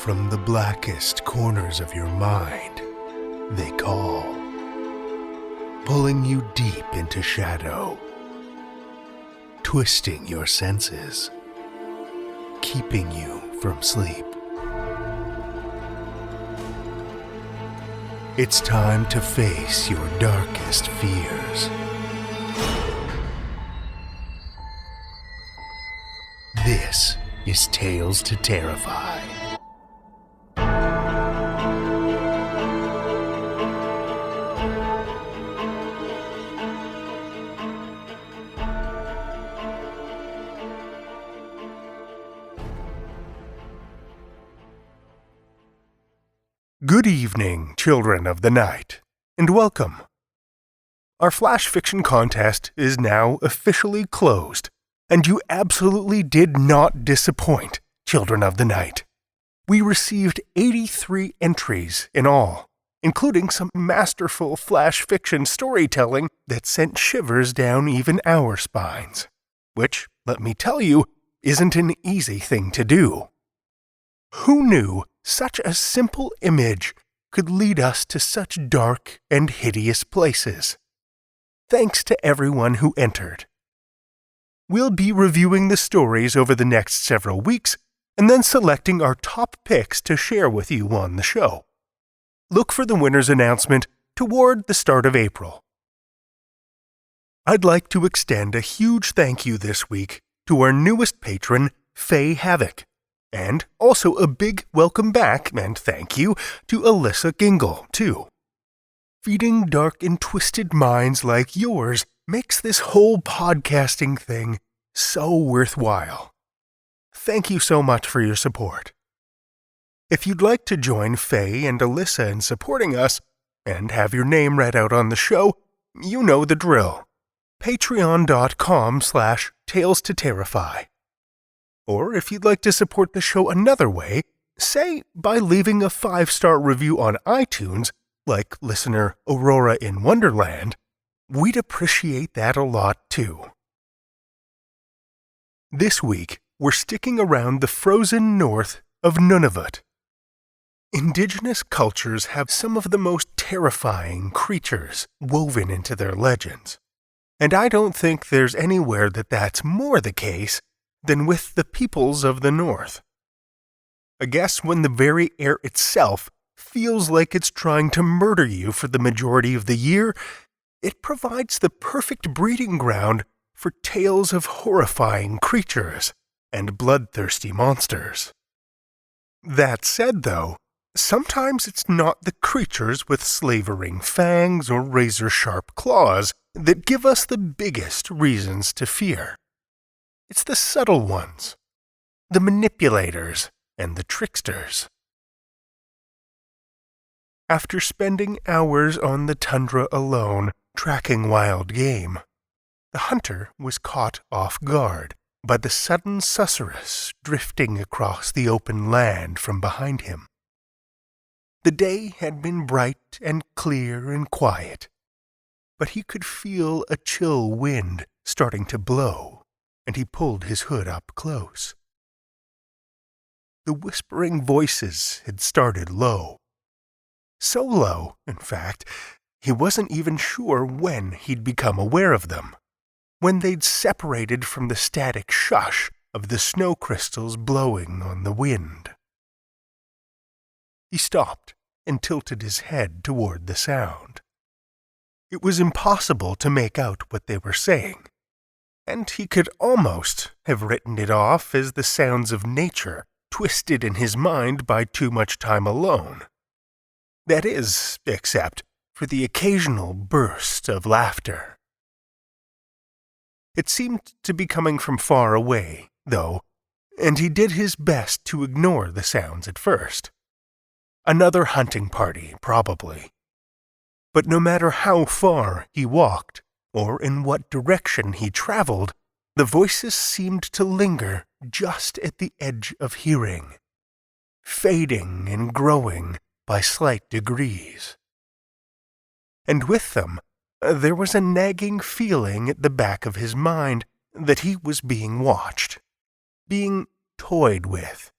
from the blackest corners of your mind, they call, pulling you deep into shadow, twisting your senses, keeping you from sleep. It's time to face your darkest fears. This is Tales to Terrify. Good evening, children of the night, and welcome. Our flash fiction contest is now officially closed, and you absolutely did not disappoint, children of the night. We received 83 entries in all, including some masterful flash fiction storytelling that sent shivers down even our spines, which, let me tell you, isn't an easy thing to do. Who knew such a simple image could lead us to such dark and hideous places? Thanks to everyone who entered. We'll be reviewing the stories over the next several weeks and then selecting our top picks to share with you on the show. Look for the winner's announcement toward the start of April. I'd like to extend a huge thank you this week to our newest patron, Faye Havoc, and also a big welcome back and thank you to Alyssa Gingle, too. Feeding dark and twisted minds like yours makes this whole podcasting thing so worthwhile. Thank you so much for your support. If you'd like to join Faye and Alyssa in supporting us and have your name read out on the show, you know the drill. Patreon.com/Tales to Terrify. Or if you'd like to support the show another way, say by leaving a 5-star review on iTunes, like listener Aurora in Wonderland, we'd appreciate that a lot too. This week, we're sticking around the frozen north of Nunavut. Indigenous cultures have some of the most terrifying creatures woven into their legends, and I don't think there's anywhere that's more the case than with the peoples of the north. I guess when the very air itself feels like it's trying to murder you for the majority of the year, it provides the perfect breeding ground for tales of horrifying creatures and bloodthirsty monsters. That said, though, sometimes it's not the creatures with slavering fangs or razor-sharp claws that give us the biggest reasons to fear. It's the subtle ones, the manipulators and the tricksters. After spending hours on the tundra alone, tracking wild game, the hunter was caught off guard by the sudden susurrus drifting across the open land from behind him. The day had been bright and clear and quiet, but he could feel a chill wind starting to blow, and he pulled his hood up close. The whispering voices had started low. So low, in fact, he wasn't even sure when he'd become aware of them, when they'd separated from the static shush of the snow crystals blowing on the wind. He stopped and tilted his head toward the sound. It was impossible to make out what they were saying, and he could almost have written it off as the sounds of nature twisted in his mind by too much time alone. That is, except for the occasional burst of laughter. It seemed to be coming from far away, though, and he did his best to ignore the sounds at first. Another hunting party, probably. But no matter how far he walked, or in what direction he traveled, the voices seemed to linger just at the edge of hearing, fading and growing by slight degrees. And with them, there was a nagging feeling at the back of his mind that he was being watched, being toyed with.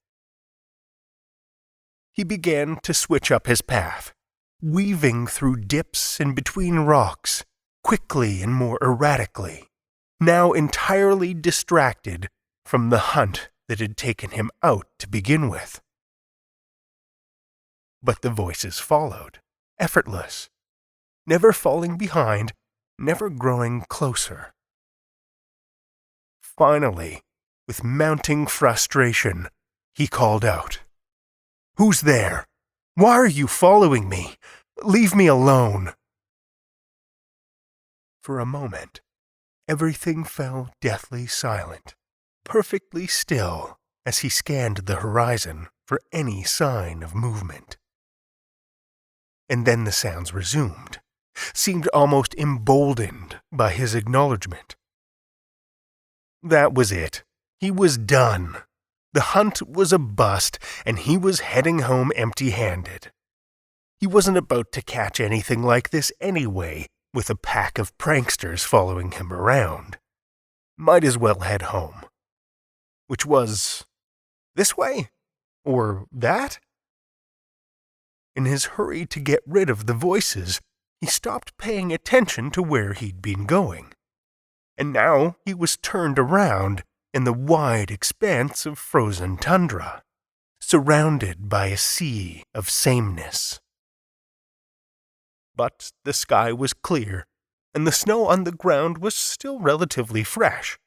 he began to switch up his path, weaving through dips and between rocks, quickly and more erratically, now entirely distracted from the hunt that had taken him out to begin with. But the voices followed, effortless, never falling behind, never growing closer. Finally, with mounting frustration, he called out, "Who's there? Why are you following me? Leave me alone." For a moment, everything fell deathly silent, perfectly still as he scanned the horizon for any sign of movement. And then the sounds resumed, seemed almost emboldened by his acknowledgement. That was it. He was done. The hunt was a bust, and he was heading home empty-handed. He wasn't about to catch anything like this anyway, with a pack of pranksters following him around. Might as well head home. Which was this way? Or that? In his hurry to get rid of the voices, he stopped paying attention to where he'd been going. And now he was turned around in the wide expanse of frozen tundra, surrounded by a sea of sameness. But the sky was clear, and the snow on the ground was still relatively fresh.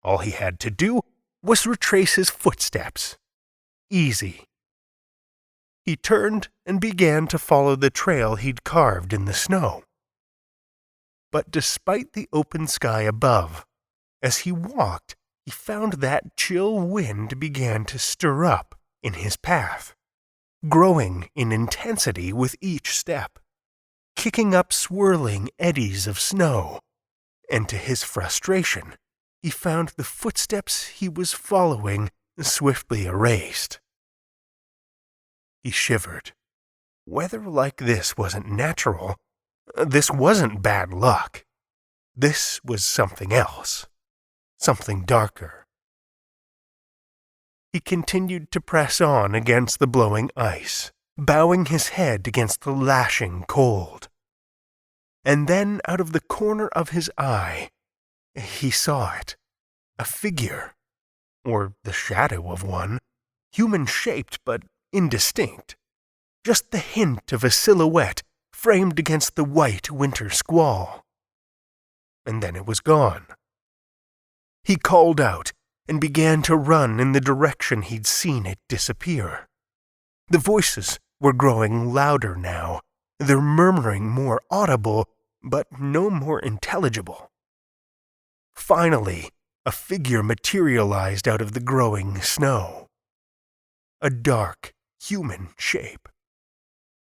All he had to do was retrace his footsteps. Easy. He turned and began to follow the trail he'd carved in the snow. But despite the open sky above, as he walked, he found that chill wind began to stir up in his path, growing in intensity with each step, kicking up swirling eddies of snow, and to his frustration, he found the footsteps he was following swiftly erased. He shivered. Weather like this wasn't natural. This wasn't bad luck. This was something else. Something darker. He continued to press on against the blowing ice, bowing his head against the lashing cold. And then, out of the corner of his eye, he saw it. A figure, or the shadow of one, human-shaped but indistinct. Just the hint of a silhouette framed against the white winter squall. And then it was gone. He called out and began to run in the direction he'd seen it disappear. The voices were growing louder now, their murmuring more audible, but no more intelligible. Finally, a figure materialized out of the growing snow. A dark, human shape.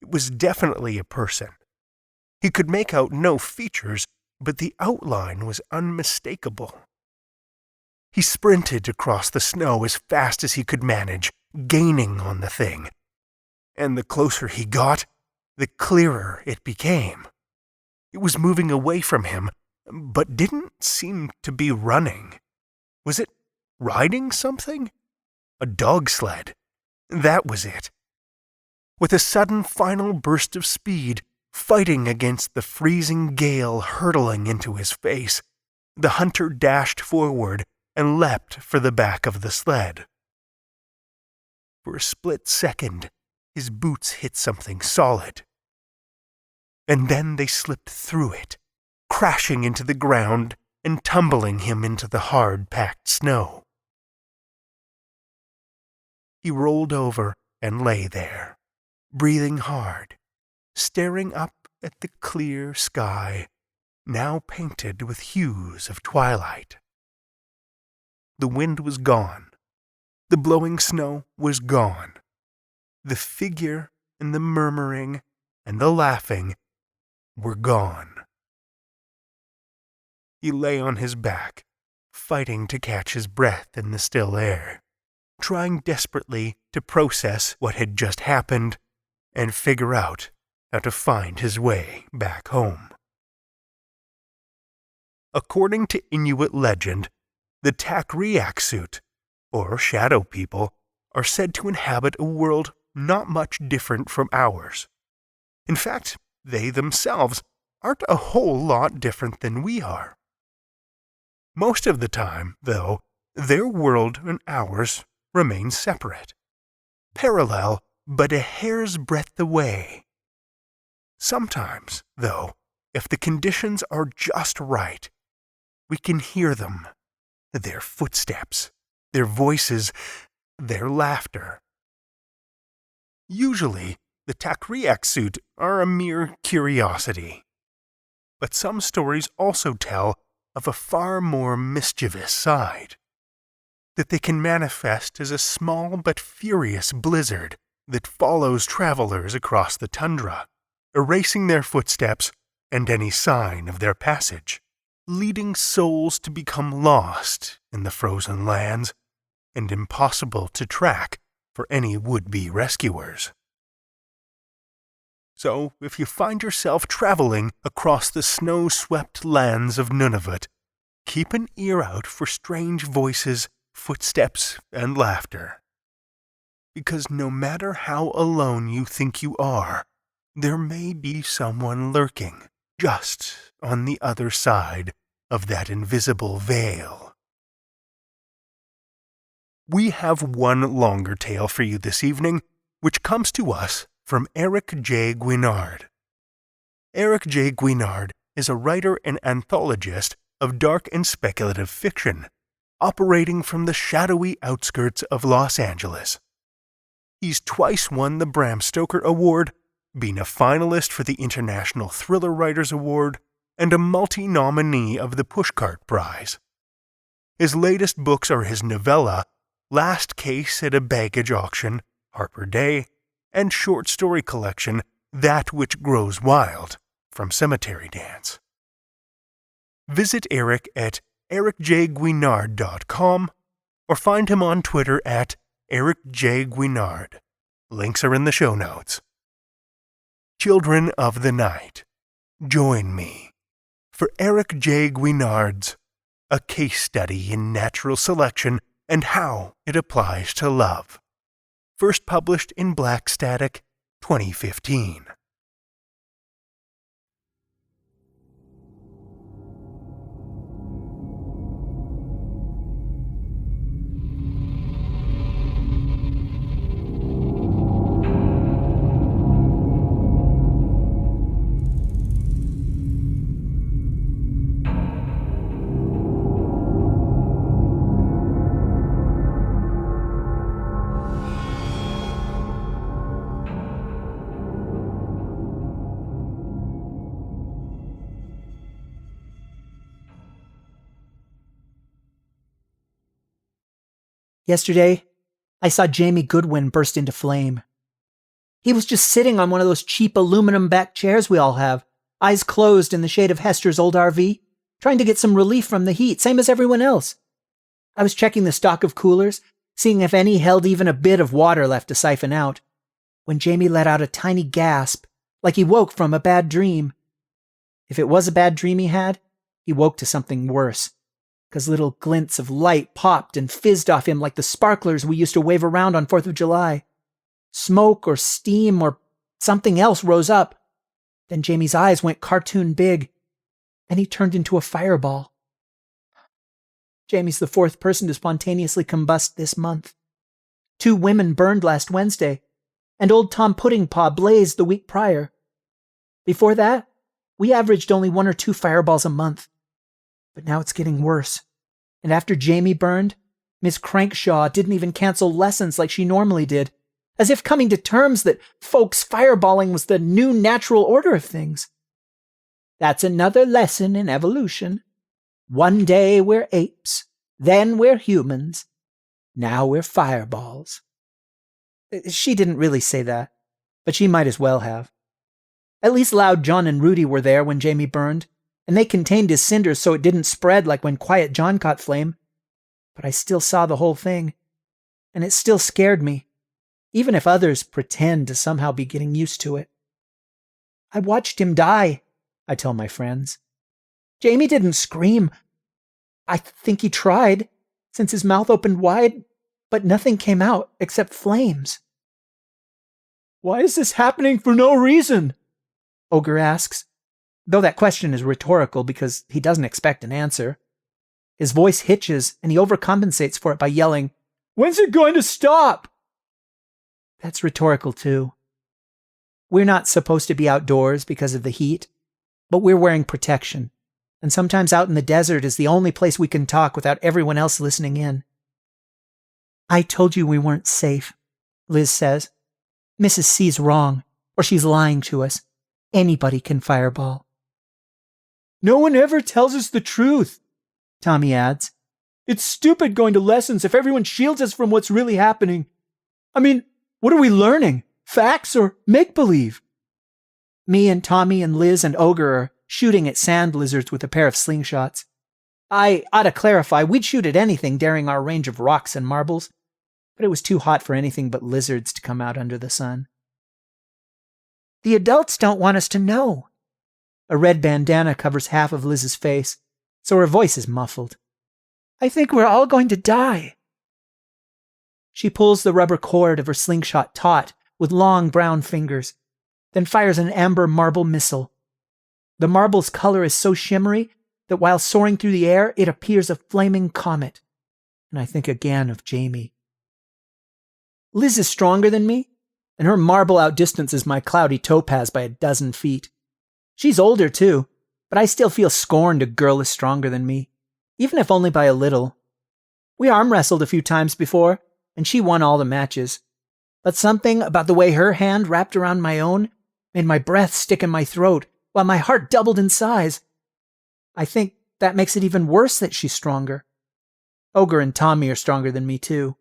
It was definitely a person. He could make out no features, but the outline was unmistakable. He sprinted across the snow as fast as he could manage, gaining on the thing. And the closer he got, the clearer it became. It was moving away from him, but didn't seem to be running. Was it riding something? A dog sled. That was it. With a sudden final burst of speed, fighting against the freezing gale hurtling into his face, the hunter dashed forward and leapt for the back of the sled. For a split second, his boots hit something solid. And then they slipped through it, crashing into the ground and tumbling him into the hard-packed snow. He rolled over and lay there, breathing hard, staring up at the clear sky, now painted with hues of twilight. The wind was gone. The blowing snow was gone. The figure and the murmuring and the laughing were gone. He lay on his back, fighting to catch his breath in the still air, trying desperately to process what had just happened and figure out how to find his way back home. According to Inuit legend, the Takriak-suit, or shadow people, are said to inhabit a world not much different from ours. In fact, they themselves aren't a whole lot different than we are. Most of the time, though, their world and ours remain separate, parallel but a hair's breadth away. Sometimes, though, if the conditions are just right, we can hear them, their footsteps, their voices, their laughter. Usually, the Takriak suit are a mere curiosity, but some stories also tell of a far more mischievous side, that they can manifest as a small but furious blizzard that follows travelers across the tundra, erasing their footsteps and any sign of their passage, leading souls to become lost in the frozen lands and impossible to track for any would-be rescuers. So, if you find yourself traveling across the snow-swept lands of Nunavut, keep an ear out for strange voices, footsteps, and laughter. Because no matter how alone you think you are, there may be someone lurking just on the other side of that invisible veil. We have one longer tale for you this evening, which comes to us from Eric J. Guignard. Eric J. Guignard is a writer and anthologist of dark and speculative fiction, operating from the shadowy outskirts of Los Angeles. He's twice won the Bram Stoker Award, been a finalist for the International Thriller Writers Award, and a multi-nominee of the Pushcart Prize. His latest books are his novella, Last Case at a Baggage Auction, Harper Day, and short story collection, That Which Grows Wild, from Cemetery Dance. Visit Eric at ericjguignard.com or find him on Twitter at ericjguignard. Links are in the show notes. Children of the Night, join me for Eric J. Guignard's A Case Study in Natural Selection and How It Applies to Love. First published in Black Static, 2015. Yesterday, I saw Jamie Goodwin burst into flame. He was just sitting on one of those cheap aluminum-backed chairs we all have, eyes closed in the shade of Hester's old RV, trying to get some relief from the heat, same as everyone else. I was checking the stock of coolers, seeing if any held even a bit of water left to siphon out, when Jamie let out a tiny gasp, like he woke from a bad dream. If it was a bad dream he woke to something worse, because little glints of light popped and fizzed off him like the sparklers we used to wave around on 4th of July. Smoke or steam or something else rose up. Then Jamie's eyes went cartoon big, and he turned into a fireball. Jamie's the 4th person to spontaneously combust this month. 2 women burned last Wednesday, and old Tom Puddingpaw blazed the week prior. Before that, we averaged only 1 or 2 fireballs a month. But now it's getting worse. And after Jamie burned, Miss Crankshaw didn't even cancel lessons like she normally did, as if coming to terms that folks fireballing was the new natural order of things. That's another lesson in evolution. One day we're apes, then we're humans, now we're fireballs. She didn't really say that, but she might as well have. At least Loud John and Rudy were there when Jamie burned, and they contained his cinders so it didn't spread like when Quiet John caught flame. But I still saw the whole thing, and it still scared me, even if others pretend to somehow be getting used to it. I watched him die, I tell my friends. Jamie didn't scream. I think he tried, since his mouth opened wide, but nothing came out except flames. Why is this happening for no reason? Ogre asks, though that question is rhetorical because he doesn't expect an answer. His voice hitches, and he overcompensates for it by yelling, When's it going to stop? That's rhetorical too. We're not supposed to be outdoors because of the heat, but we're wearing protection, and sometimes out in the desert is the only place we can talk without everyone else listening in. I told you we weren't safe, Liz says. Mrs. C's wrong, or she's lying to us. Anybody can fireball. No one ever tells us the truth, Tommy adds. It's stupid going to lessons if everyone shields us from what's really happening. I mean, what are we learning? Facts or make-believe? Me and Tommy and Liz and Ogre are shooting at sand lizards with a pair of slingshots. I ought to clarify, we'd shoot at anything daring our range of rocks and marbles, but it was too hot for anything but lizards to come out under the sun. The adults don't want us to know. A red bandana covers half of Liz's face, so her voice is muffled. I think we're all going to die. She pulls the rubber cord of her slingshot taut with long brown fingers, then fires an amber marble missile. The marble's color is so shimmery that while soaring through the air, it appears a flaming comet. And I think again of Jamie. Liz is stronger than me, and her marble outdistances my cloudy topaz by 12 feet. She's older, too, but I still feel scorned a girl is stronger than me, even if only by a little. We arm wrestled a few times before, and she won all the matches. But something about the way her hand wrapped around my own made my breath stick in my throat, while my heart doubled in size. I think that makes it even worse that she's stronger. Ogre and Tommy are stronger than me, too,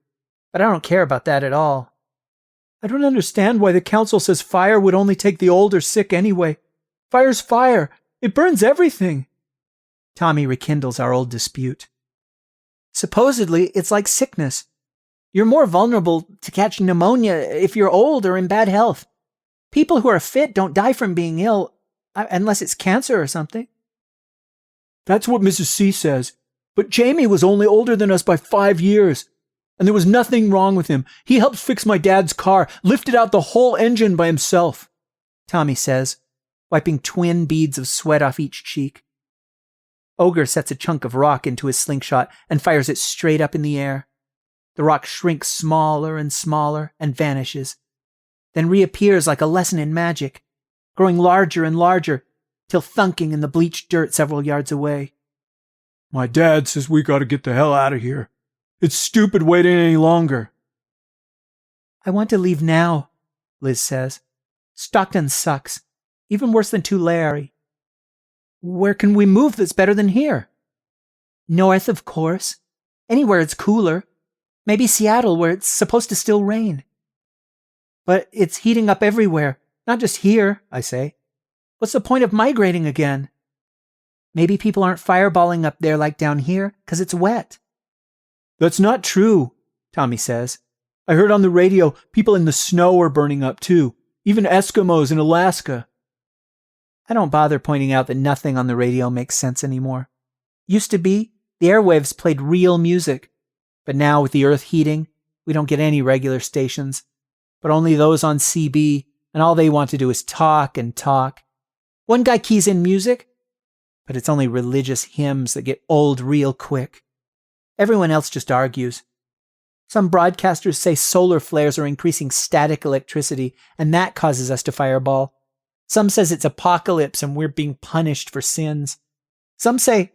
but I don't care about that at all. I don't understand why the council says fire would only take the old or sick anyway. Fire's fire. It burns everything. Tommy rekindles our old dispute. Supposedly, it's like sickness. You're more vulnerable to catch pneumonia if you're old or in bad health. People who are fit don't die from being ill, unless it's cancer or something. That's what Mrs. C says. But Jamie was only older than us by 5 years. And there was nothing wrong with him. He helped fix my dad's car, lifted out the whole engine by himself, Tommy says, wiping twin beads of sweat off each cheek. Ogre sets a chunk of rock into his slingshot and fires it straight up in the air. The rock shrinks smaller and smaller and vanishes, then reappears like a lesson in magic, growing larger and larger, till thunking in the bleached dirt several yards away. My dad says we gotta get the hell out of here. It's stupid waiting any longer. I want to leave now, Liz says. Stockton sucks, even worse than Tulare. Where can we move that's better than here? North, of course. Anywhere it's cooler. Maybe Seattle, where it's supposed to still rain. But it's heating up everywhere, not just here, I say. What's the point of migrating again? Maybe people aren't fireballing up there like down here, 'cause it's wet. That's not true, Tommy says. I heard on the radio people in the snow are burning up too, even Eskimos in Alaska. I don't bother pointing out that nothing on the radio makes sense anymore. Used to be, the airwaves played real music, but now with the earth heating, we don't get any regular stations, but only those on CB, and all they want to do is talk and talk. One guy keys in music, but it's only religious hymns that get old real quick. Everyone else just argues. Some broadcasters say solar flares are increasing static electricity, and that causes us to fireball. Some says it's apocalypse and we're being punished for sins. Some say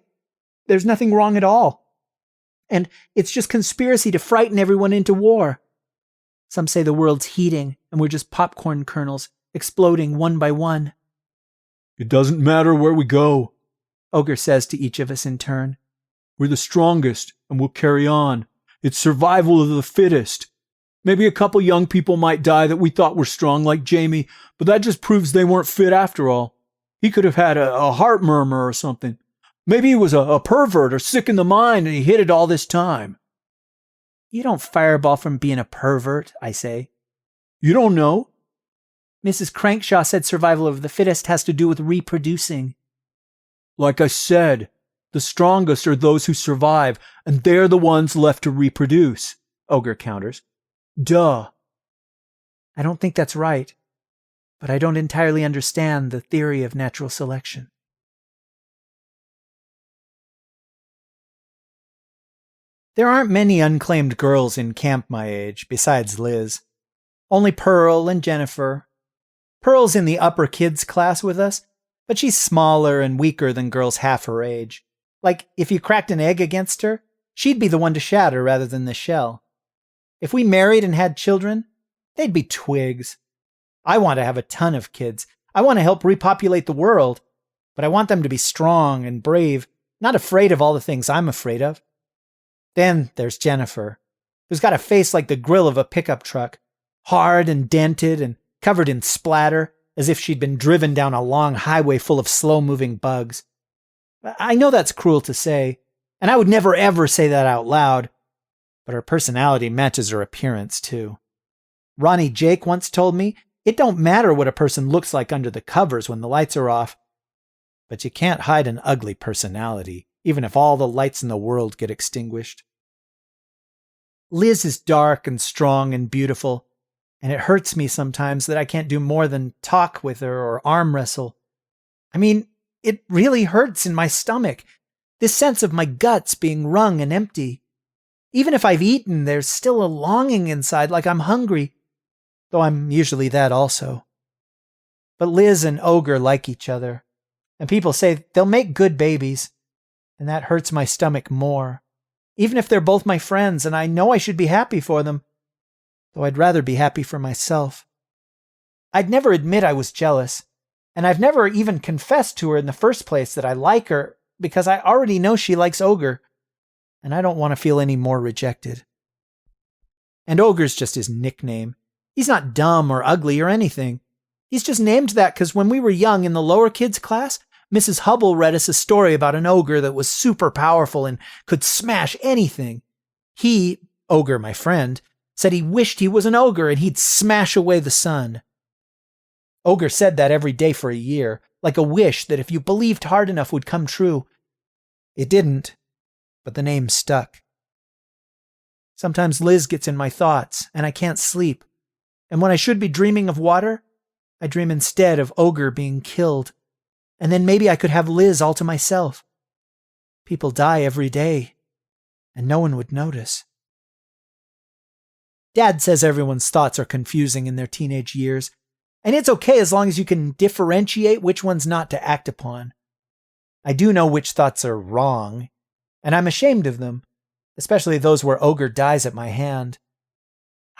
there's nothing wrong at all, and it's just conspiracy to frighten everyone into war. Some say the world's heating and we're just popcorn kernels, exploding one by one. It doesn't matter where we go, Ogre says to each of us in turn. We're the strongest, and we'll carry on. It's survival of the fittest. Maybe a couple young people might die that we thought were strong, like Jamie, but that just proves they weren't fit after all. He could have had a heart murmur or something. Maybe he was a pervert or sick in the mind and he hid it all this time. You don't fireball from being a pervert, I say. You don't know? Mrs. Crankshaw said survival of the fittest has to do with reproducing. Like I said, the strongest are those who survive, and they're the ones left to reproduce, Ogre counters. Duh. I don't think that's right, but I don't entirely understand the theory of natural selection. There aren't many unclaimed girls in camp my age, besides Liz. Only Pearl and Jennifer. Pearl's in the upper kids class with us, but she's smaller and weaker than girls half her age. Like, if you cracked an egg against her, she'd be the one to shatter rather than the shell. If we married and had children, they'd be twigs. I want to have a ton of kids. I want to help repopulate the world, but I want them to be strong and brave, not afraid of all the things I'm afraid of. Then there's Jennifer, who's got a face like the grill of a pickup truck, hard and dented and covered in splatter, as if she'd been driven down a long highway full of slow-moving bugs. I know that's cruel to say, and I would never ever say that out loud, but her personality matches her appearance, too. Ronnie Jake once told me, it don't matter what a person looks like under the covers when the lights are off, but you can't hide an ugly personality, even if all the lights in the world get extinguished. Liz is dark and strong and beautiful, and it hurts me sometimes that I can't do more than talk with her or arm wrestle. I mean, it really hurts in my stomach, this sense of my guts being wrung and empty. Even if I've eaten, there's still a longing inside like I'm hungry, though I'm usually that also. But Liz and Ogre like each other, and people say they'll make good babies, and that hurts my stomach more, even if they're both my friends and I know I should be happy for them, though I'd rather be happy for myself. I'd never admit I was jealous, and I've never even confessed to her in the first place that I like her, because I already know she likes Ogre, and I don't want to feel any more rejected. And Ogre's just his nickname. He's not dumb or ugly or anything. He's just named that because when we were young in the lower kids class, Mrs. Hubble read us a story about an ogre that was super powerful and could smash anything. He, Ogre my friend, said he wished he was an ogre and he'd smash away the sun. Ogre said that every day for a year, like a wish that if you believed hard enough would come true. It didn't, but the name stuck. Sometimes Liz gets in my thoughts, and I can't sleep. And when I should be dreaming of water, I dream instead of Ogre being killed. And then maybe I could have Liz all to myself. People die every day, and no one would notice. Dad says everyone's thoughts are confusing in their teenage years, and it's okay as long as you can differentiate which ones not to act upon. I do know which thoughts are wrong, and I'm ashamed of them, especially those where Ogre dies at my hand.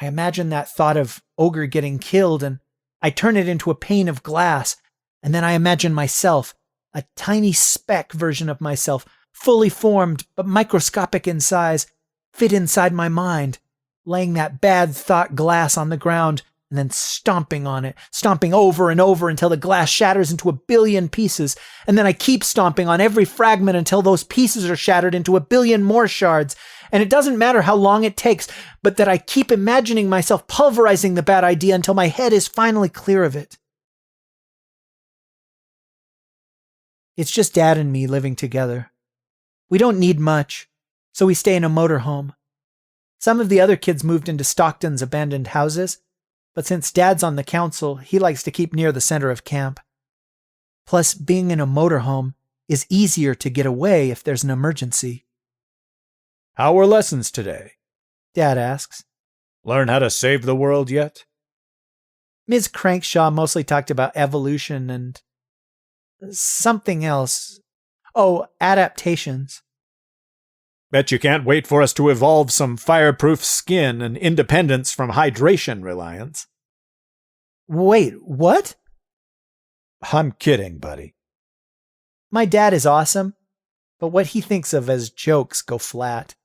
I imagine that thought of Ogre getting killed, and I turn it into a pane of glass, and then I imagine myself, a tiny speck version of myself, fully formed but microscopic in size, fit inside my mind, laying that bad thought glass on the ground and then stomping on it, stomping over and over until the glass shatters into 1 billion pieces, and then I keep stomping on every fragment until those pieces are shattered into 1 billion more shards, and it doesn't matter how long it takes, but that I keep imagining myself pulverizing the bad idea until my head is finally clear of it. It's just Dad and me living together. We don't need much, so we stay in a motorhome. Some of the other kids moved into Stockton's abandoned houses, but since Dad's on the council, he likes to keep near the center of camp. Plus, being in a motorhome is easier to get away if there's an emergency. How were lessons today? Dad asks. Learn how to save the world yet? Ms. Crankshaw mostly talked about evolution and something else. Oh, adaptations. Bet you can't wait for us to evolve some fireproof skin and independence from hydration reliance. Wait, what? I'm kidding, buddy. My dad is awesome, but what he thinks of as jokes go flat.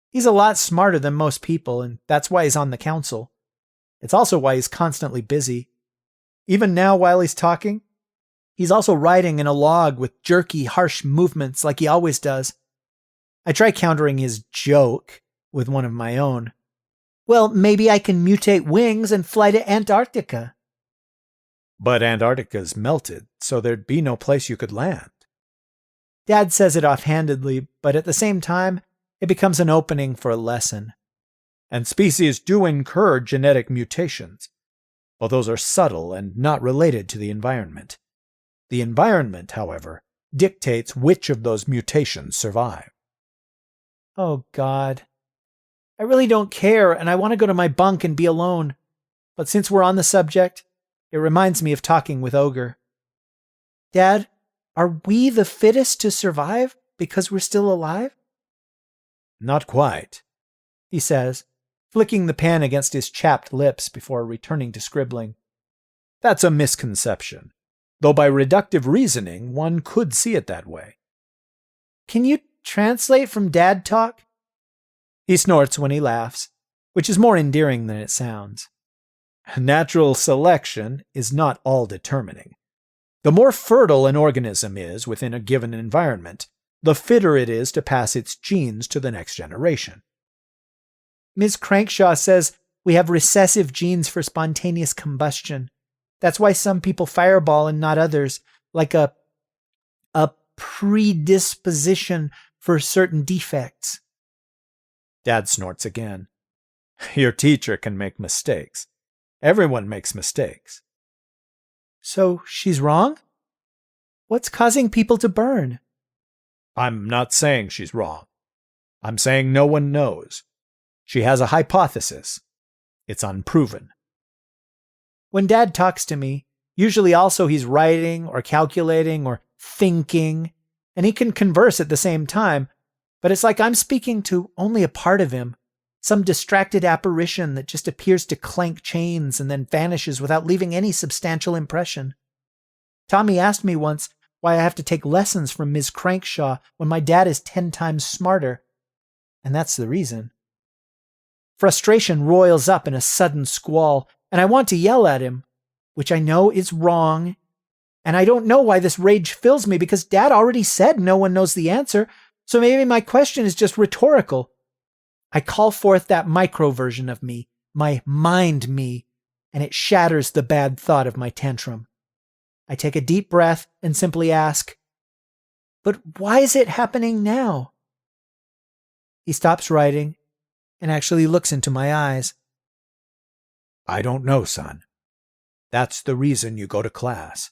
He's a lot smarter than most people, and that's why he's on the council. It's also why he's constantly busy. Even now, while he's talking, he's also writing in a log with jerky, harsh movements like he always does. I try countering his joke with one of my own. Well, maybe I can mutate wings and fly to Antarctica. But Antarctica's melted, so there'd be no place you could land. Dad says it offhandedly, but at the same time, it becomes an opening for a lesson. And species do incur genetic mutations. Well, those are subtle and not related to the environment. The environment, however, dictates which of those mutations survive. Oh, God. I really don't care, and I want to go to my bunk and be alone. But since we're on the subject, it reminds me of talking with Ogre. Dad, are we the fittest to survive because we're still alive? Not quite, he says, flicking the pen against his chapped lips before returning to scribbling. That's a misconception, though by reductive reasoning one could see it that way. Can you translate from dad talk? He snorts when he laughs, which is more endearing than it sounds. Natural selection is not all determining. The more fertile an organism is within a given environment, the fitter it is to pass its genes to the next generation. Ms. Crankshaw says we have recessive genes for spontaneous combustion. That's why some people fireball and not others, like a predisposition for certain defects. Dad snorts again. Your teacher can make mistakes. Everyone makes mistakes. So she's wrong? What's causing people to burn? I'm not saying she's wrong. I'm saying no one knows. She has a hypothesis. It's unproven. When Dad talks to me, usually also he's writing or calculating or thinking, and he can converse at the same time, but it's like I'm speaking to only a part of him, some distracted apparition that just appears to clank chains and then vanishes without leaving any substantial impression. Tommy asked me once why I have to take lessons from Ms. Crankshaw when my dad is 10 times smarter, and that's the reason. Frustration roils up in a sudden squall, and I want to yell at him, which I know is wrong, and I don't know why this rage fills me because Dad already said no one knows the answer, so maybe my question is just rhetorical. I call forth that micro version of me, my mind me, and it shatters the bad thought of my tantrum. I take a deep breath and simply ask, but why is it happening now? He stops writing and actually looks into my eyes. I don't know, son. That's the reason you go to class,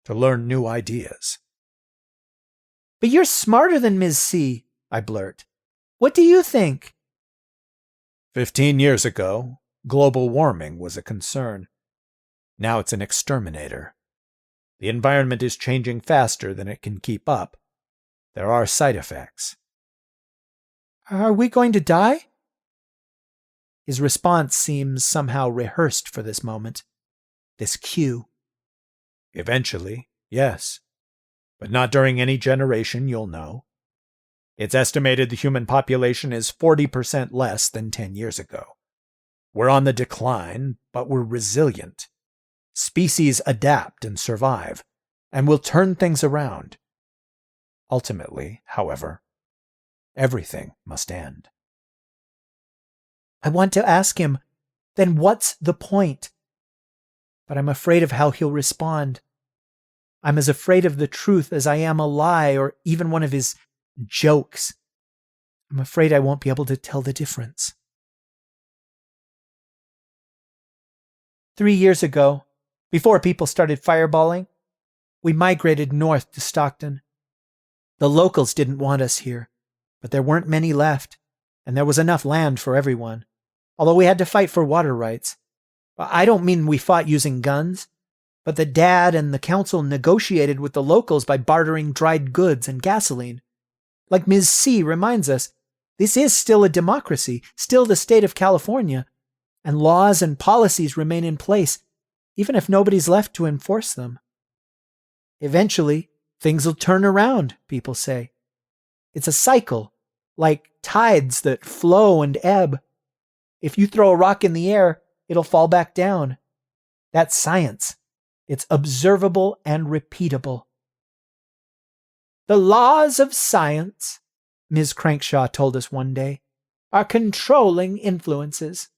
to learn new ideas. But you're smarter than Ms. C, I blurt. What do you think? 15 years ago, global warming was a concern. Now it's an exterminator. The environment is changing faster than it can keep up. There are side effects. Are we going to die? His response seems somehow rehearsed for this moment, this cue. Eventually, yes. But not during any generation, you'll know. It's estimated the human population is 40% less than 10 years ago. We're on the decline, but we're resilient. Species adapt and survive, and will turn things around. Ultimately, however, everything must end. I want to ask him, then what's the point? But I'm afraid of how he'll respond. I'm as afraid of the truth as I am a lie or even one of his jokes. I'm afraid I won't be able to tell the difference. 3 years ago, before people started fireballing, we migrated north to Stockton. The locals didn't want us here, but there weren't many left, and there was enough land for everyone, although we had to fight for water rights. I don't mean we fought using guns, but the Dad and the council negotiated with the locals by bartering dried goods and gasoline. Like Ms. C reminds us, this is still a democracy, still the state of California, and laws and policies remain in place, even if nobody's left to enforce them. Eventually, things will turn around, people say. It's a cycle, like tides that flow and ebb. If you throw a rock in the air, it'll fall back down. That's science. It's observable and repeatable. The laws of science, Ms. Crankshaw told us one day, are controlling influences.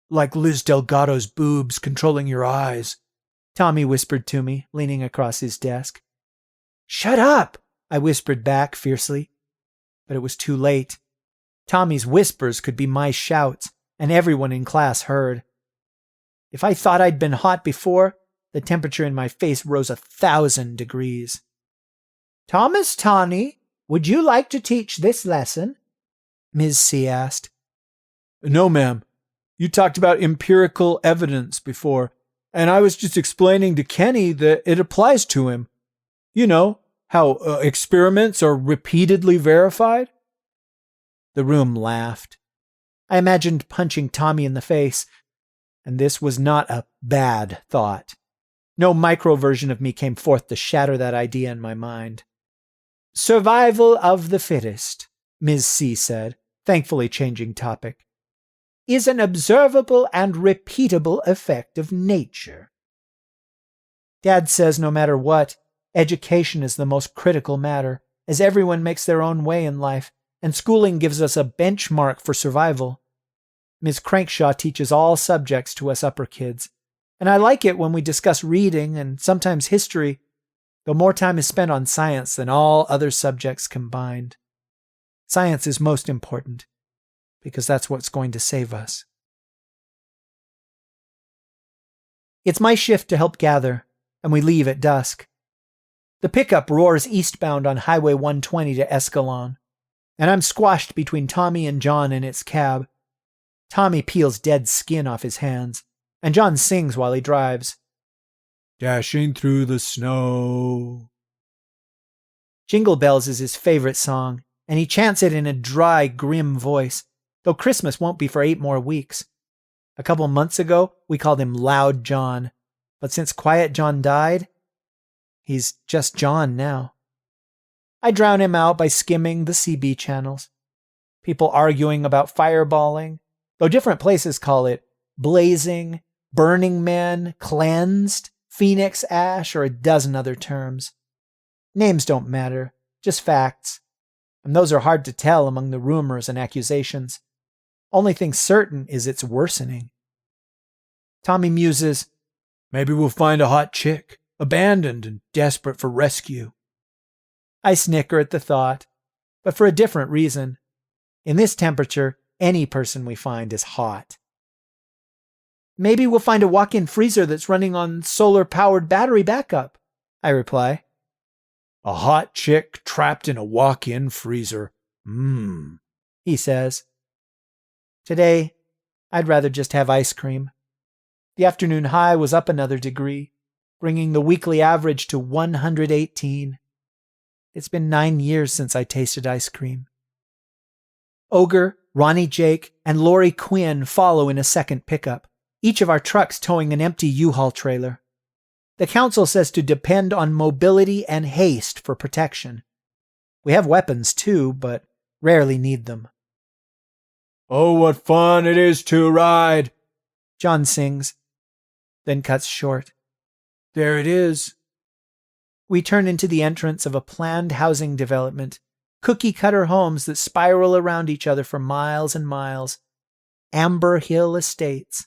Like Liz Delgado's boobs controlling your eyes, Tommy whispered to me, leaning across his desk. Shut up, I whispered back fiercely. But it was too late. Tommy's whispers could be my shouts, and everyone in class heard. If I thought I'd been hot before, the temperature in my face rose 1,000 degrees. "Thomas Tawney, would you like to teach this lesson?" Ms. C asked. "No, ma'am. You talked about empirical evidence before, and I was just explaining to Kenny that it applies to him. You know, how experiments are repeatedly verified?" The room laughed. I imagined punching Tommy in the face, and this was not a bad thought. No micro version of me came forth to shatter that idea in my mind. "Survival of the fittest," Ms. C said, thankfully changing topic, "is an observable and repeatable effect of nature." Dad says no matter what, education is the most critical matter, as everyone makes their own way in life, and schooling gives us a benchmark for survival. Ms. Crankshaw teaches all subjects to us upper kids, and I like it when we discuss reading and sometimes history, though more time is spent on science than all other subjects combined. Science is most important, because that's what's going to save us. It's my shift to help gather, and we leave at dusk. The pickup roars eastbound on Highway 120 to Escalon, and I'm squashed between Tommy and John in its cab. Tommy peels dead skin off his hands, and John sings while he drives. "Dashing through the snow." Jingle Bells is his favorite song, and he chants it in a dry, grim voice, though Christmas won't be for 8 more weeks. A couple months ago, we called him Loud John, but since Quiet John died, he's just John now. I drown him out by skimming the CB channels. People arguing about fireballing, though different places call it blazing, Burning Man, cleansed, Phoenix Ash, or a dozen other terms. Names don't matter, just facts. And those are hard to tell among the rumors and accusations. Only thing certain is it's worsening. Tommy muses, "Maybe we'll find a hot chick, abandoned and desperate for rescue." I snicker at the thought, but for a different reason. In this temperature, any person we find is hot. "Maybe we'll find a walk-in freezer that's running on solar-powered battery backup," I reply. "A hot chick trapped in a walk-in freezer. He says. Today, I'd rather just have ice cream. The afternoon high was up another degree, bringing the weekly average to 118. It's been 9 years since I tasted ice cream. Ogre, Ronnie Jake, and Lori Quinn follow in a second pickup, each of our trucks towing an empty U-Haul trailer. The council says to depend on mobility and haste for protection. We have weapons too, but rarely need them. "Oh, what fun it is to ride," John sings, then cuts short. "There it is." We turn into the entrance of a planned housing development, cookie-cutter homes that spiral around each other for miles and miles. Amber Hill Estates.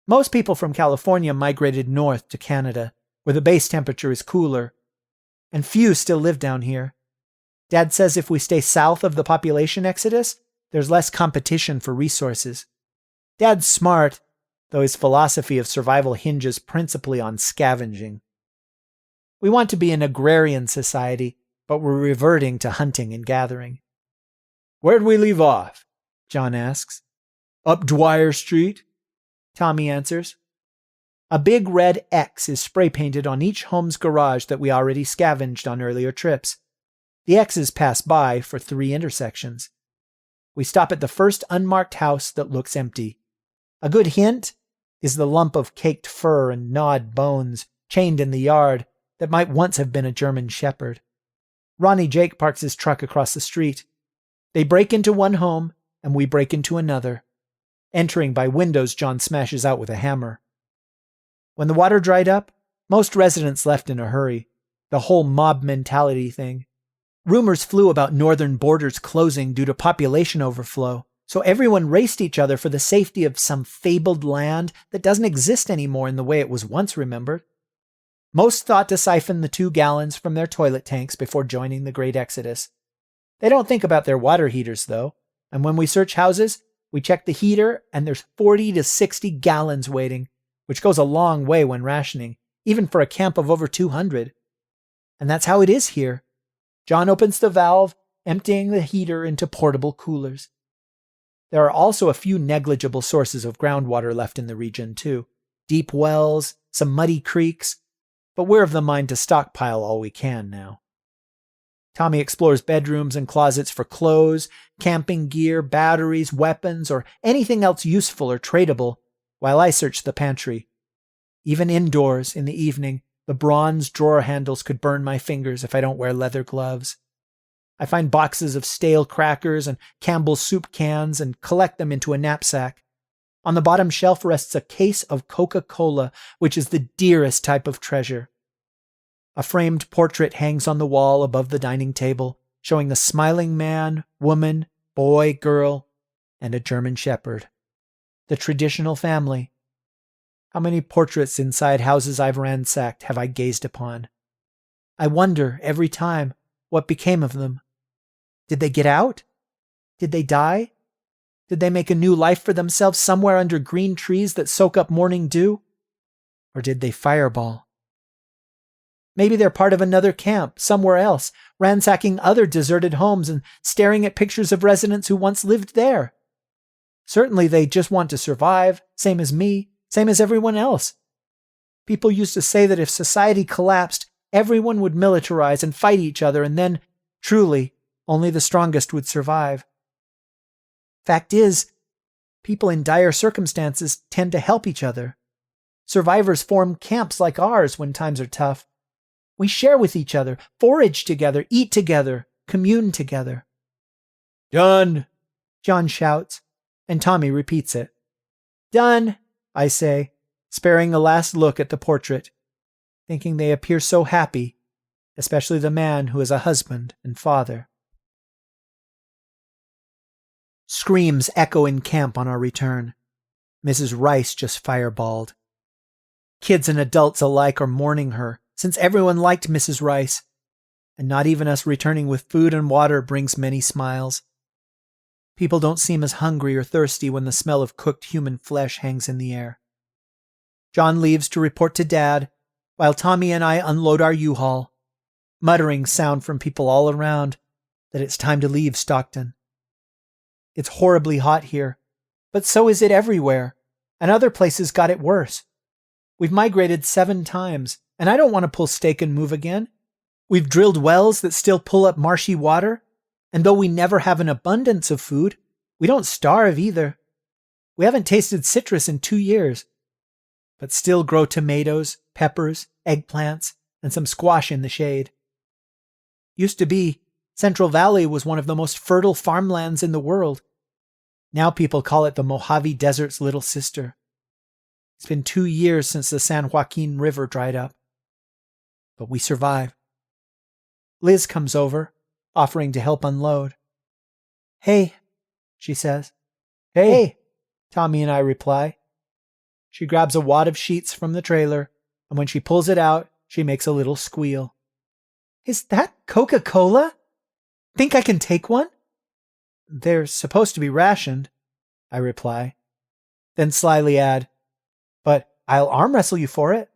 Most people from California migrated north to Canada, where the base temperature is cooler, and few still live down here. Dad says if we stay south of the population exodus, there's less competition for resources. Dad's smart, though his philosophy of survival hinges principally on scavenging. We want to be an agrarian society, but we're reverting to hunting and gathering. "Where'd we leave off?" John asks. "Up Dwyer Street?" Tommy answers. A big red X is spray-painted on each home's garage that we already scavenged on earlier trips. The X's pass by for 3 intersections. We stop at the first unmarked house that looks empty. A good hint is the lump of caked fur and gnawed bones chained in the yard that might once have been a German shepherd. Ronnie Jake parks his truck across the street. They break into one home, and we break into another. Entering by windows John smashes out with a hammer. When the water dried up, most residents left in a hurry. The whole mob mentality thing. Rumors flew about northern borders closing due to population overflow, so everyone raced each other for the safety of some fabled land that doesn't exist anymore in the way it was once remembered. Most thought to siphon the 2 gallons from their toilet tanks before joining the Great Exodus. They don't think about their water heaters, though, and when we search houses, we check the heater and there's 40 to 60 gallons waiting, which goes a long way when rationing, even for a camp of over 200. And that's how it is here. John opens the valve, emptying the heater into portable coolers. There are also a few negligible sources of groundwater left in the region, too. Deep wells, some muddy creeks, but we're of the mind to stockpile all we can now. Tommy explores bedrooms and closets for clothes, camping gear, batteries, weapons, or anything else useful or tradable, while I search the pantry. Even indoors, in the evening, the bronze drawer handles could burn my fingers if I don't wear leather gloves. I find boxes of stale crackers and Campbell's soup cans and collect them into a knapsack. On the bottom shelf rests a case of Coca-Cola, which is the dearest type of treasure. A framed portrait hangs on the wall above the dining table, showing the smiling man, woman, boy, girl, and a German shepherd. The traditional family. How many portraits inside houses I've ransacked have I gazed upon? I wonder every time what became of them. Did they get out? Did they die? Did they make a new life for themselves somewhere under green trees that soak up morning dew? Or did they fireball? Maybe they're part of another camp, somewhere else, ransacking other deserted homes and staring at pictures of residents who once lived there. Certainly they just want to survive, same as me, same as everyone else. People used to say that if society collapsed, everyone would militarize and fight each other, and then, truly, only the strongest would survive. Fact is, people in dire circumstances tend to help each other. Survivors form camps like ours when times are tough. We share with each other, forage together, eat together, commune together. Done, John shouts, and Tommy repeats it. Done, I say, sparing a last look at the portrait, thinking they appear so happy, especially the man who is a husband and father. Screams echo in camp on our return. Mrs. Rice just fireballed. Kids and adults alike are mourning her, since everyone liked Mrs. Rice, and not even us returning with food and water brings many smiles. People don't seem as hungry or thirsty when the smell of cooked human flesh hangs in the air. John leaves to report to Dad, while Tommy and I unload our U-Haul. Mutterings sound from people all around that it's time to leave Stockton. It's horribly hot here, but so is it everywhere, and other places got it worse. We've migrated 7 times, and I don't want to pull stake and move again. We've drilled wells that still pull up marshy water, and though we never have an abundance of food, we don't starve either. We haven't tasted citrus in 2 years, but still grow tomatoes, peppers, eggplants, and some squash in the shade. Used to be, Central Valley was one of the most fertile farmlands in the world. Now people call it the Mojave Desert's little sister. It's been 2 years since the San Joaquin River dried up. But we survive. Liz comes over, offering to help unload. Hey, she says. Hey, Tommy and I reply. She grabs a wad of sheets from the trailer, and when she pulls it out, she makes a little squeal. Is that Coca-Cola? Think I can take one? They're supposed to be rationed, I reply. Then slyly add, but I'll arm wrestle you for it.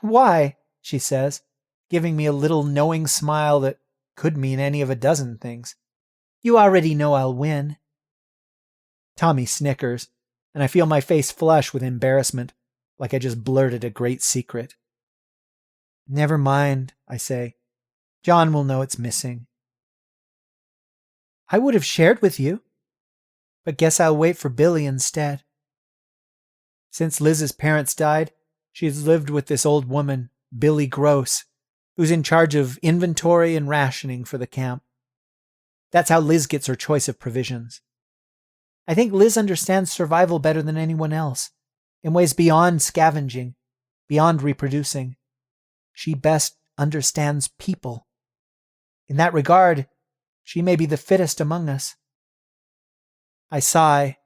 Why? She says, giving me a little knowing smile that could mean any of a dozen things. You already know I'll win. Tommy snickers, and I feel my face flush with embarrassment, like I just blurted a great secret. Never mind, I say. John will know it's missing. I would have shared with you, but guess I'll wait for Billy instead. Since Liz's parents died, she's lived with this old woman, Billy Gross, who's in charge of inventory and rationing for the camp. That's how Liz gets her choice of provisions. I think Liz understands survival better than anyone else, in ways beyond scavenging, beyond reproducing. She best understands people. In that regard, she may be the fittest among us. I sigh,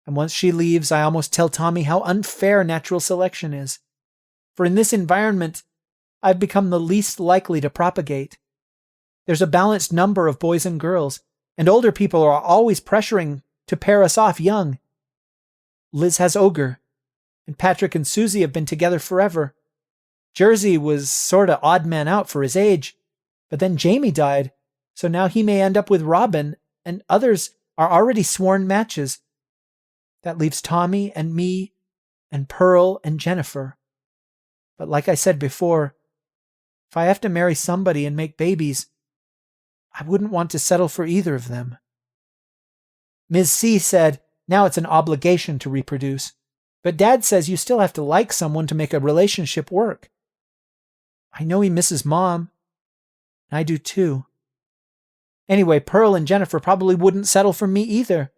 and once she leaves, I almost tell Tommy how unfair natural selection is. For in this environment, I've become the least likely to propagate. There's a balanced number of boys and girls, and older people are always pressuring to pair us off young. Liz has Ogre, and Patrick and Susie have been together forever. Jersey was sorta odd man out for his age, but then Jamie died, so now he may end up with Robin, and others are already sworn matches. That leaves Tommy and me and Pearl and Jennifer. But like I said before, if I have to marry somebody and make babies, I wouldn't want to settle for either of them. Ms. C said now it's an obligation to reproduce, but Dad says you still have to like someone to make a relationship work. I know he misses Mom, and I do too. Anyway, Pearl and Jennifer probably wouldn't settle for me either.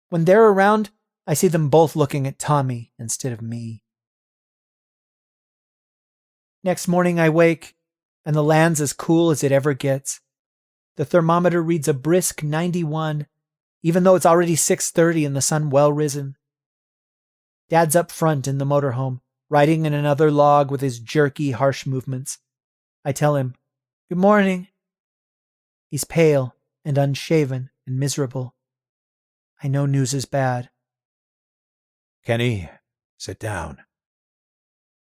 When they're around, I see them both looking at Tommy instead of me. Next morning I wake, and the land's as cool as it ever gets. The thermometer reads a brisk 91, even though it's already 6:30 and the sun well risen. Dad's up front in the motorhome, riding in another log with his jerky, harsh movements. I tell him, "Good morning." He's pale and unshaven and miserable. I know news is bad. Kenny, sit down.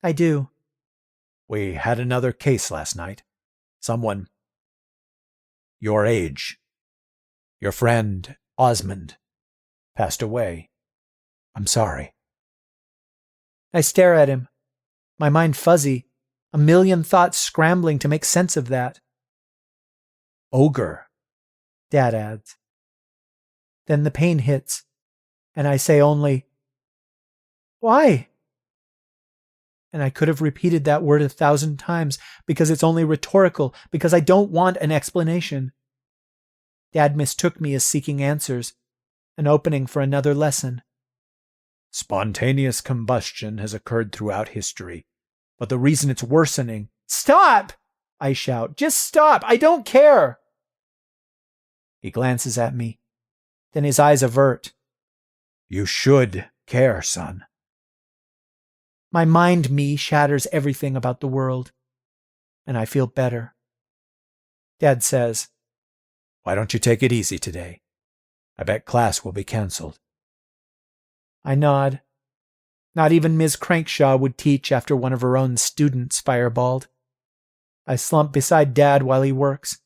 I do. We had another case last night. Someone your age. Your friend, Osmond, passed away. I'm sorry. I stare at him, my mind fuzzy, a million thoughts scrambling to make sense of that. Ogre, Dad adds. Then the pain hits, and I say only, "Why?" And I could have repeated that word 1,000 times, because it's only rhetorical, because I don't want an explanation. Dad mistook me as seeking answers, an opening for another lesson. Spontaneous combustion has occurred throughout history, but the reason it's worsening— "Stop!" I shout. "Just stop! I don't care!" He glances at me. Then his eyes avert. You should care, son. My mind-me shatters everything about the world, and I feel better. Dad says, Why don't you take it easy today? I bet class will be cancelled. I nod. Not even Ms. Crankshaw would teach after one of her own students fireballed. I slump beside Dad while he works,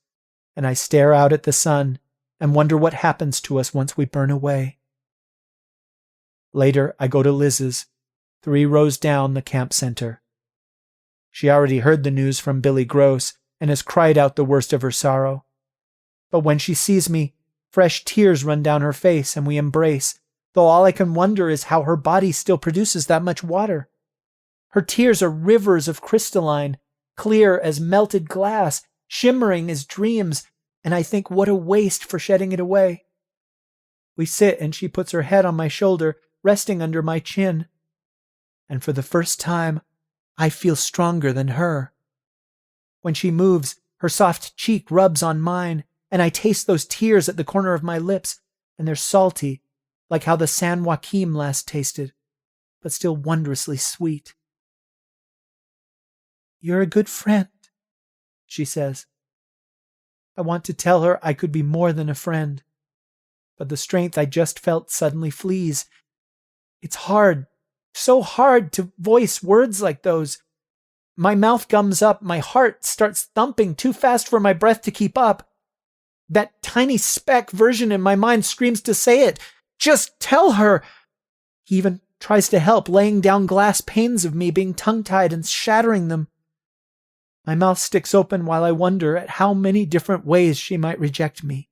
and I stare out at the sun and wonder what happens to us once we burn away. Later, I go to Liz's, 3 rows down the camp center. She already heard the news from Billy Gross and has cried out the worst of her sorrow. But when she sees me, fresh tears run down her face and we embrace, though all I can wonder is how her body still produces that much water. Her tears are rivers of crystalline, clear as melted glass, shimmering as dreams, and I think what a waste for shedding it away. We sit and she puts her head on my shoulder, resting under my chin. And for the first time, I feel stronger than her. When she moves, her soft cheek rubs on mine, and I taste those tears at the corner of my lips, and they're salty, like how the San Joaquin last tasted, but still wondrously sweet. "You're a good friend," she says. I want to tell her I could be more than a friend, but the strength I just felt suddenly flees. It's hard, so hard to voice words like those. My mouth gums up, my heart starts thumping too fast for my breath to keep up. That tiny speck version in my mind screams to say it. Just tell her! He even tries to help, laying down glass panes of me being tongue-tied and shattering them. My mouth sticks open while I wonder at how many different ways she might reject me.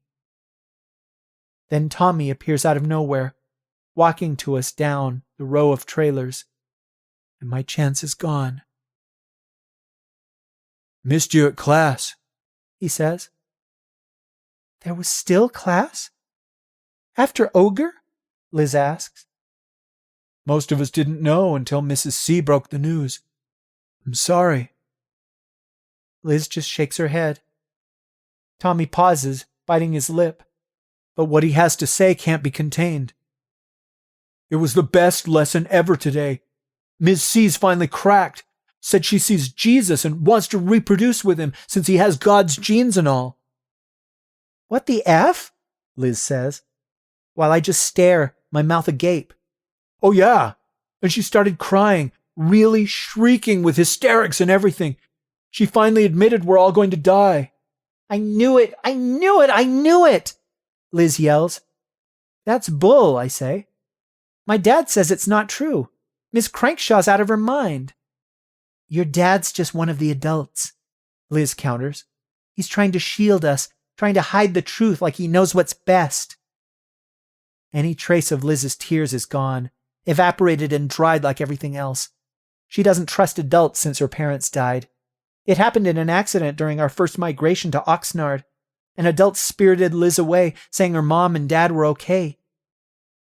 Then Tommy appears out of nowhere, walking to us down the row of trailers, and my chance is gone. Missed you at class, he says. There was still class? After Ogre? Liz asks. Most of us didn't know until Mrs. C broke the news. I'm sorry. Liz just shakes her head. Tommy pauses, biting his lip, but what he has to say can't be contained. It was the best lesson ever today. Ms. C's finally cracked. Said she sees Jesus and wants to reproduce with him since he has God's genes and all. What the F? Liz says, while I just stare, my mouth agape. Oh yeah, and she started crying, really shrieking with hysterics and everything. She finally admitted we're all going to die. I knew it! I knew it! I knew it! Liz yells. That's bull, I say. My dad says it's not true. Miss Crankshaw's out of her mind. Your dad's just one of the adults, Liz counters. He's trying to shield us, trying to hide the truth like he knows what's best. Any trace of Liz's tears is gone, evaporated and dried like everything else. She doesn't trust adults since her parents died. It happened in an accident during our first migration to Oxnard. An adult spirited Liz away, saying her mom and dad were okay.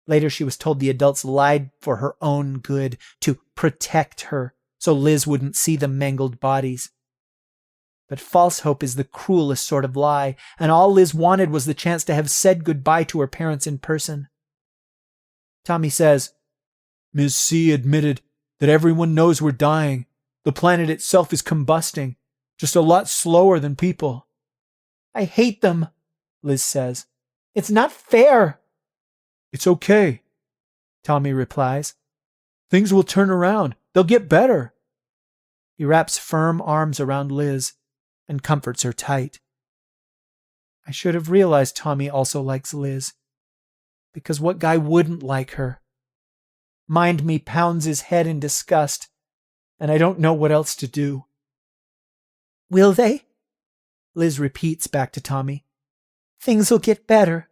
Later she was told the adults lied for her own good, to protect her, so Liz wouldn't see the mangled bodies. But false hope is the cruelest sort of lie, and all Liz wanted was the chance to have said goodbye to her parents in person. Tommy says, Ms. C admitted that everyone knows we're dying. The planet itself is combusting, just a lot slower than people. I hate them, Liz says. It's not fair. It's okay, Tommy replies. Things will turn around. They'll get better. He wraps firm arms around Liz and comforts her tight. I should have realized Tommy also likes Liz, because what guy wouldn't like her? Mind me pounds his head in disgust, and I don't know what else to do. Will they? Liz repeats back to Tommy. Things will get better.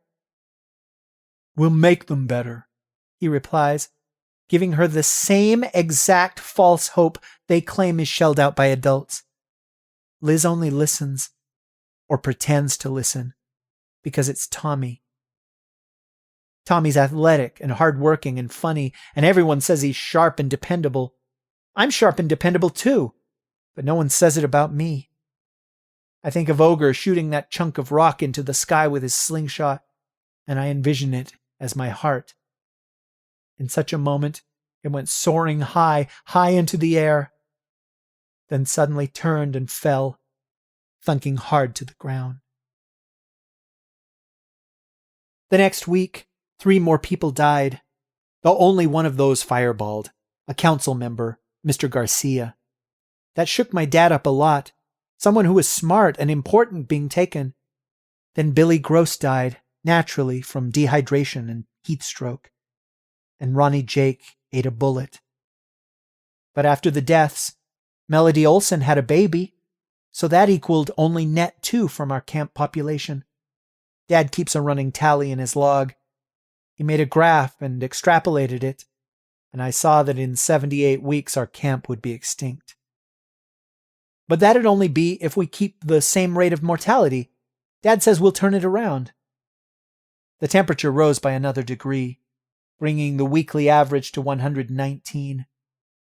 We'll make them better, he replies, giving her the same exact false hope they claim is shelled out by adults. Liz only listens, or pretends to listen, because it's Tommy. Tommy's athletic and hardworking and funny, and everyone says he's sharp and dependable. I'm sharp and dependable too, but no one says it about me. I think of Ogre shooting that chunk of rock into the sky with his slingshot, and I envision it as my heart. In such a moment, it went soaring high, high into the air, then suddenly turned and fell, thunking hard to the ground. The next week, 3 more people died, though only one of those fireballed, a council member, Mr. Garcia. That shook my dad up a lot, someone who was smart and important being taken. Then Billy Gross died, naturally, from dehydration and heat stroke. And Ronnie Jake ate a bullet. But after the deaths, Melody Olson had a baby, so that equaled only net 2 from our camp population. Dad keeps a running tally in his log. He made a graph and extrapolated it, and I saw that in 78 weeks our camp would be extinct. But that'd only be if we keep the same rate of mortality. Dad says we'll turn it around. The temperature rose by another degree, bringing the weekly average to 119.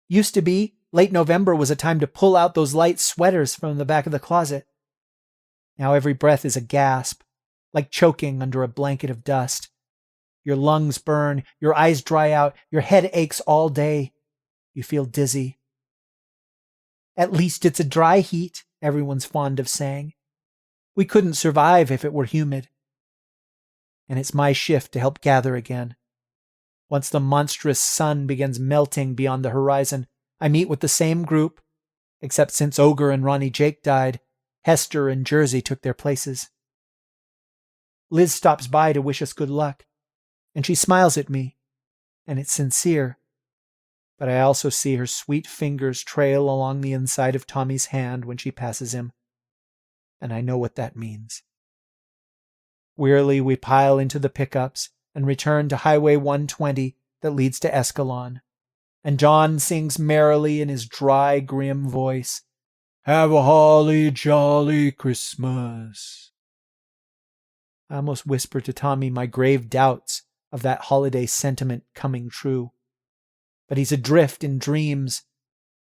Used to be, late November was a time to pull out those light sweaters from the back of the closet. Now every breath is a gasp, like choking under a blanket of dust. Your lungs burn, your eyes dry out, your head aches all day. You feel dizzy. At least it's a dry heat, everyone's fond of saying. We couldn't survive if it were humid. And it's my shift to help gather again. Once the monstrous sun begins melting beyond the horizon, I meet with the same group, except since Ogre and Ronnie Jake died, Hester and Jersey took their places. Liz stops by to wish us good luck, and she smiles at me, and it's sincere. But I also see her sweet fingers trail along the inside of Tommy's hand when she passes him, and I know what that means. Wearily we pile into the pickups and return to Highway 120 that leads to Escalon, and John sings merrily in his dry, grim voice, "Have a holly jolly Christmas." I almost whisper to Tommy my grave doubts of that holiday sentiment coming true. But he's adrift in dreams,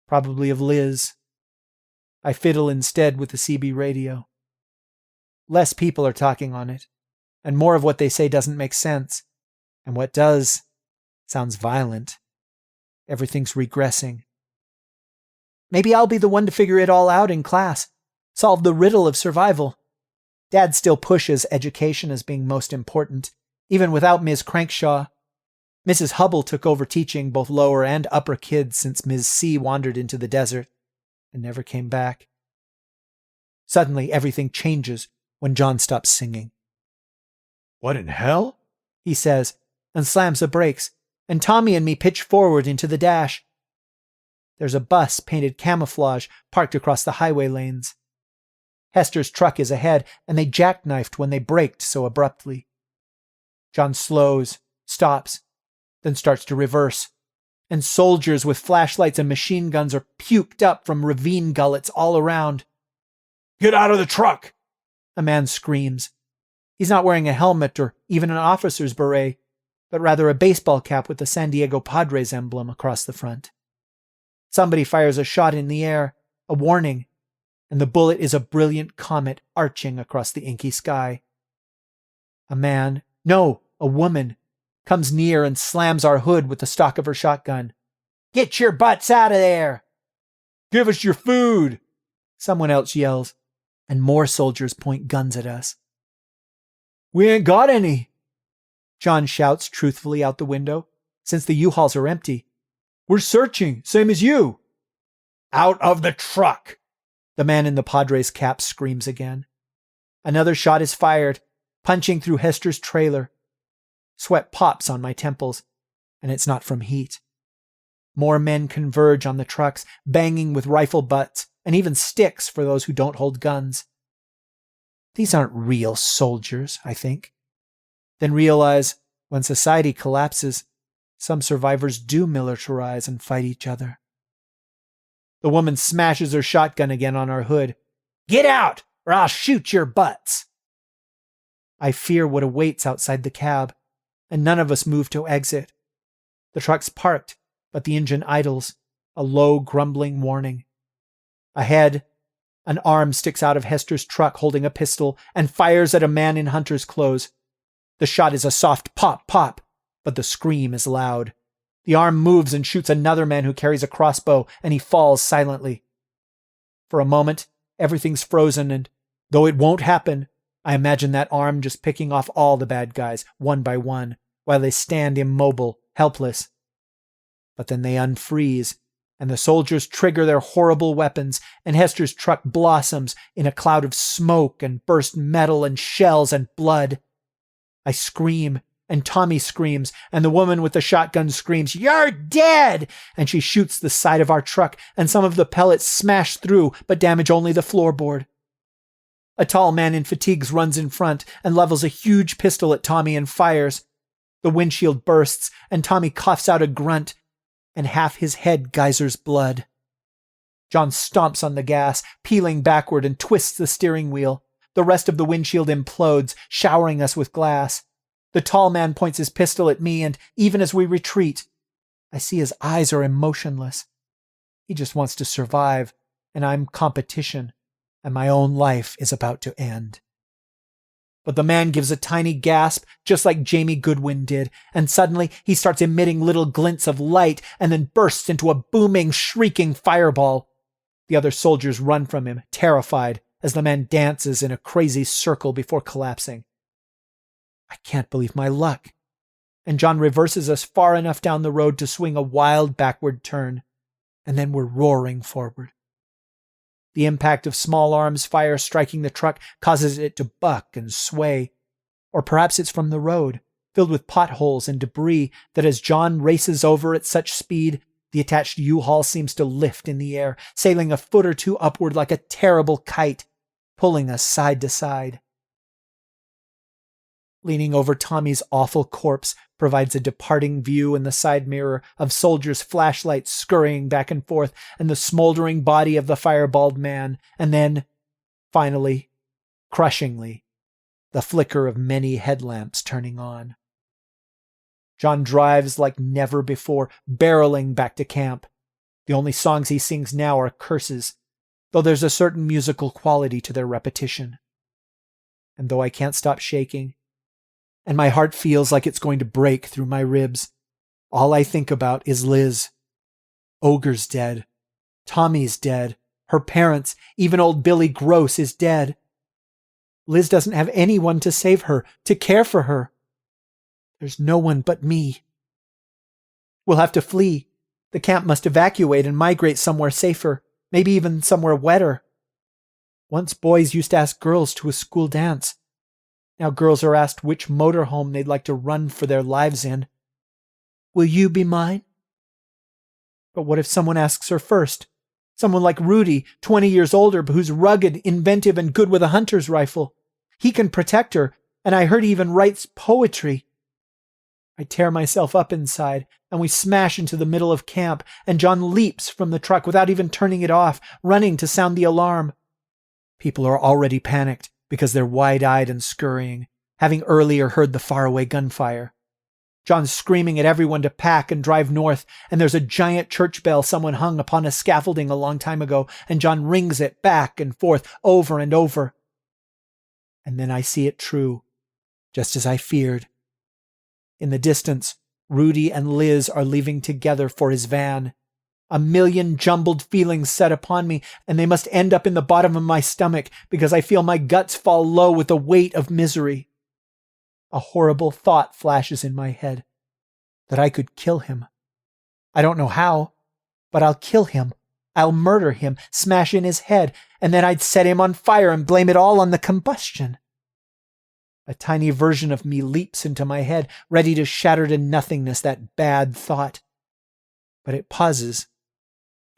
probably of Liz. I fiddle instead with the CB radio. Less people are talking on it, and more of what they say doesn't make sense, and what does sounds violent. Everything's regressing. Maybe I'll be the one to figure it all out in class, solve the riddle of survival. Dad still pushes education as being most important, even without Ms. Crankshaw. Mrs. Hubble took over teaching both lower and upper kids since Ms. C wandered into the desert and never came back. Suddenly, everything changes when John stops singing. "What in hell?" he says, and slams the brakes, and Tommy and me pitch forward into the dash. There's a bus painted camouflage parked across the highway lanes. Hester's truck is ahead, and they jackknifed when they braked so abruptly. John slows, stops, then starts to reverse, and soldiers with flashlights and machine guns are puked up from ravine gullets all around. "Get out of the truck!" A man screams. He's not wearing a helmet or even an officer's beret, but rather a baseball cap with the San Diego Padres emblem across the front. Somebody fires a shot in the air, a warning, and the bullet is a brilliant comet arching across the inky sky. A woman, comes near and slams our hood with the stock of her shotgun. "Get your butts out of there!" "Give us your food!" someone else yells, and more soldiers point guns at us. "We ain't got any," John shouts truthfully out the window, since the U-Hauls are empty. "We're searching, same as you." "Out of the truck!" The man in the Padres cap screams again. Another shot is fired, punching through Hester's trailer. Sweat pops on my temples, and it's not from heat. More men converge on the trucks, banging with rifle butts, and even sticks for those who don't hold guns. These aren't real soldiers, I think. Then realize, when society collapses, some survivors do militarize and fight each other. The woman smashes her shotgun again on our hood. "Get out, or I'll shoot your butts!" I fear what awaits outside the cab, and none of us move to exit. The truck's parked, but the engine idles, a low, grumbling warning. Ahead, an arm sticks out of Hester's truck holding a pistol and fires at a man in hunter's clothes. The shot is a soft pop, pop, but the scream is loud. The arm moves and shoots another man who carries a crossbow, and he falls silently. For a moment, everything's frozen, and though it won't happen, I imagine that arm just picking off all the bad guys, one by one, while they stand immobile, helpless. But then they unfreeze, and the soldiers trigger their horrible weapons, and Hester's truck blossoms in a cloud of smoke and burst metal and shells and blood. I scream, and Tommy screams, and the woman with the shotgun screams, "You're dead!" And she shoots the side of our truck, and some of the pellets smash through, but damage only the floorboard. A tall man in fatigues runs in front and levels a huge pistol at Tommy and fires. The windshield bursts, and Tommy coughs out a grunt, and half his head geysers blood. John stomps on the gas, peeling backward, and twists the steering wheel. The rest of the windshield implodes, showering us with glass. The tall man points his pistol at me, and even as we retreat, I see his eyes are emotionless. He just wants to survive, and I'm competition, and my own life is about to end. But the man gives a tiny gasp, just like Jamie Goodwin did, and suddenly he starts emitting little glints of light and then bursts into a booming, shrieking fireball. The other soldiers run from him, terrified, as the man dances in a crazy circle before collapsing. I can't believe my luck. And John reverses us far enough down the road to swing a wild backward turn, and then we're roaring forward. The impact of small arms fire striking the truck causes it to buck and sway. Or perhaps it's from the road, filled with potholes and debris, that as John races over at such speed, the attached U-Haul seems to lift in the air, sailing a foot or two upward like a terrible kite, pulling us side to side. Leaning over Tommy's awful corpse provides a departing view in the side mirror of soldiers' flashlights scurrying back and forth, and the smoldering body of the fireballed man, and then, finally, crushingly, the flicker of many headlamps turning on. John drives like never before, barreling back to camp. The only songs he sings now are curses, though there's a certain musical quality to their repetition. And though I can't stop shaking, and my heart feels like it's going to break through my ribs, all I think about is Liz. Ogre's dead. Tommy's dead. Her parents, even old Billy Gross, is dead. Liz doesn't have anyone to save her, to care for her. There's no one but me. We'll have to flee. The camp must evacuate and migrate somewhere safer, maybe even somewhere wetter. Once boys used to ask girls to a school dance. Now girls are asked which motorhome they'd like to run for their lives in. Will you be mine? But what if someone asks her first? Someone like Rudy, 20 years older, but who's rugged, inventive, and good with a hunter's rifle. He can protect her, and I heard he even writes poetry. I tear myself up inside, and we smash into the middle of camp, and John leaps from the truck without even turning it off, running to sound the alarm. People are already panicked because they're wide-eyed and scurrying, having earlier heard the faraway gunfire. John's screaming at everyone to pack and drive north, and there's a giant church bell someone hung upon a scaffolding a long time ago, and John rings it back and forth, over and over. And then I see it true, just as I feared. In the distance, Rudy and Liz are leaving together for his van. A million jumbled feelings set upon me, and they must end up in the bottom of my stomach because I feel my guts fall low with the weight of misery. A horrible thought flashes in my head, that I could kill him. I don't know how, but I'll kill him. I'll murder him, smash in his head, and then I'd set him on fire and blame it all on the combustion. A tiny version of me leaps into my head, ready to shatter to nothingness that bad thought. But it pauses,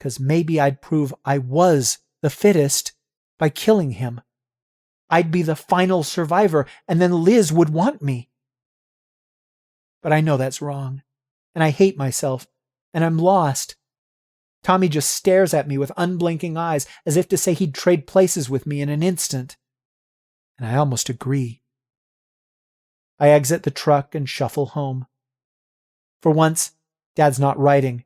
'cause maybe I'd prove I was the fittest by killing him. I'd be the final survivor, and then Liz would want me. But I know that's wrong, and I hate myself, and I'm lost. Tommy just stares at me with unblinking eyes, as if to say he'd trade places with me in an instant. And I almost agree. I exit the truck and shuffle home. For once, Dad's not writing,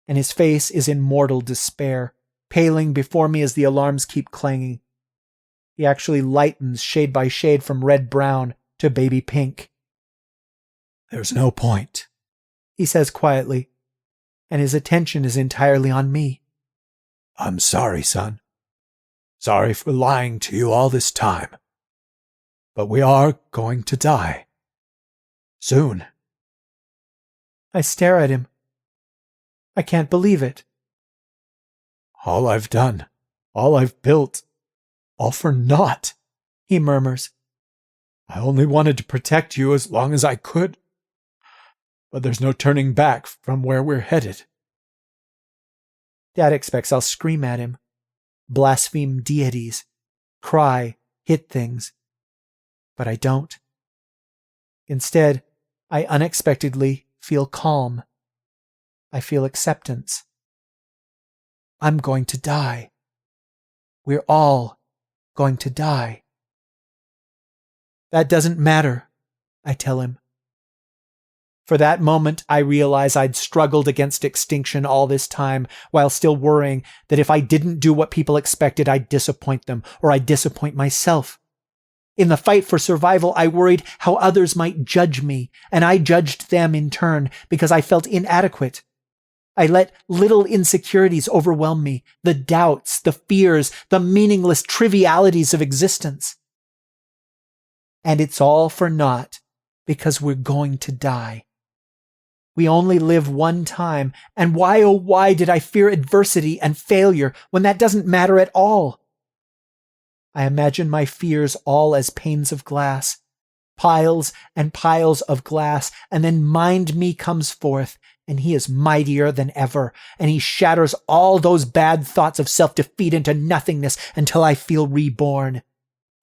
and his face is in mortal despair, paling before me as the alarms keep clanging. He actually lightens shade by shade from red-brown to baby pink. "There's no point," he says quietly, and his attention is entirely on me. "I'm sorry, son. Sorry for lying to you all this time. But we are going to die. Soon." I stare at him. I can't believe it. "All I've done, all I've built, all for naught," he murmurs. "I only wanted to protect you as long as I could. But there's no turning back from where we're headed." Dad expects I'll scream at him, blaspheme deities, cry, hit things. But I don't. Instead, I unexpectedly feel calm. I feel acceptance. I'm going to die. We're all going to die. "That doesn't matter," I tell him. For that moment, I realize I'd struggled against extinction all this time, while still worrying that if I didn't do what people expected, I'd disappoint them, or I'd disappoint myself. In the fight for survival, I worried how others might judge me, and I judged them in turn because I felt inadequate. I let little insecurities overwhelm me, the doubts, the fears, the meaningless trivialities of existence. And it's all for naught, because we're going to die. We only live one time, and why oh why did I fear adversity and failure when that doesn't matter at all? I imagine my fears all as panes of glass, piles and piles of glass, and then Mind Me comes forth, and he is mightier than ever, and he shatters all those bad thoughts of self-defeat into nothingness until I feel reborn,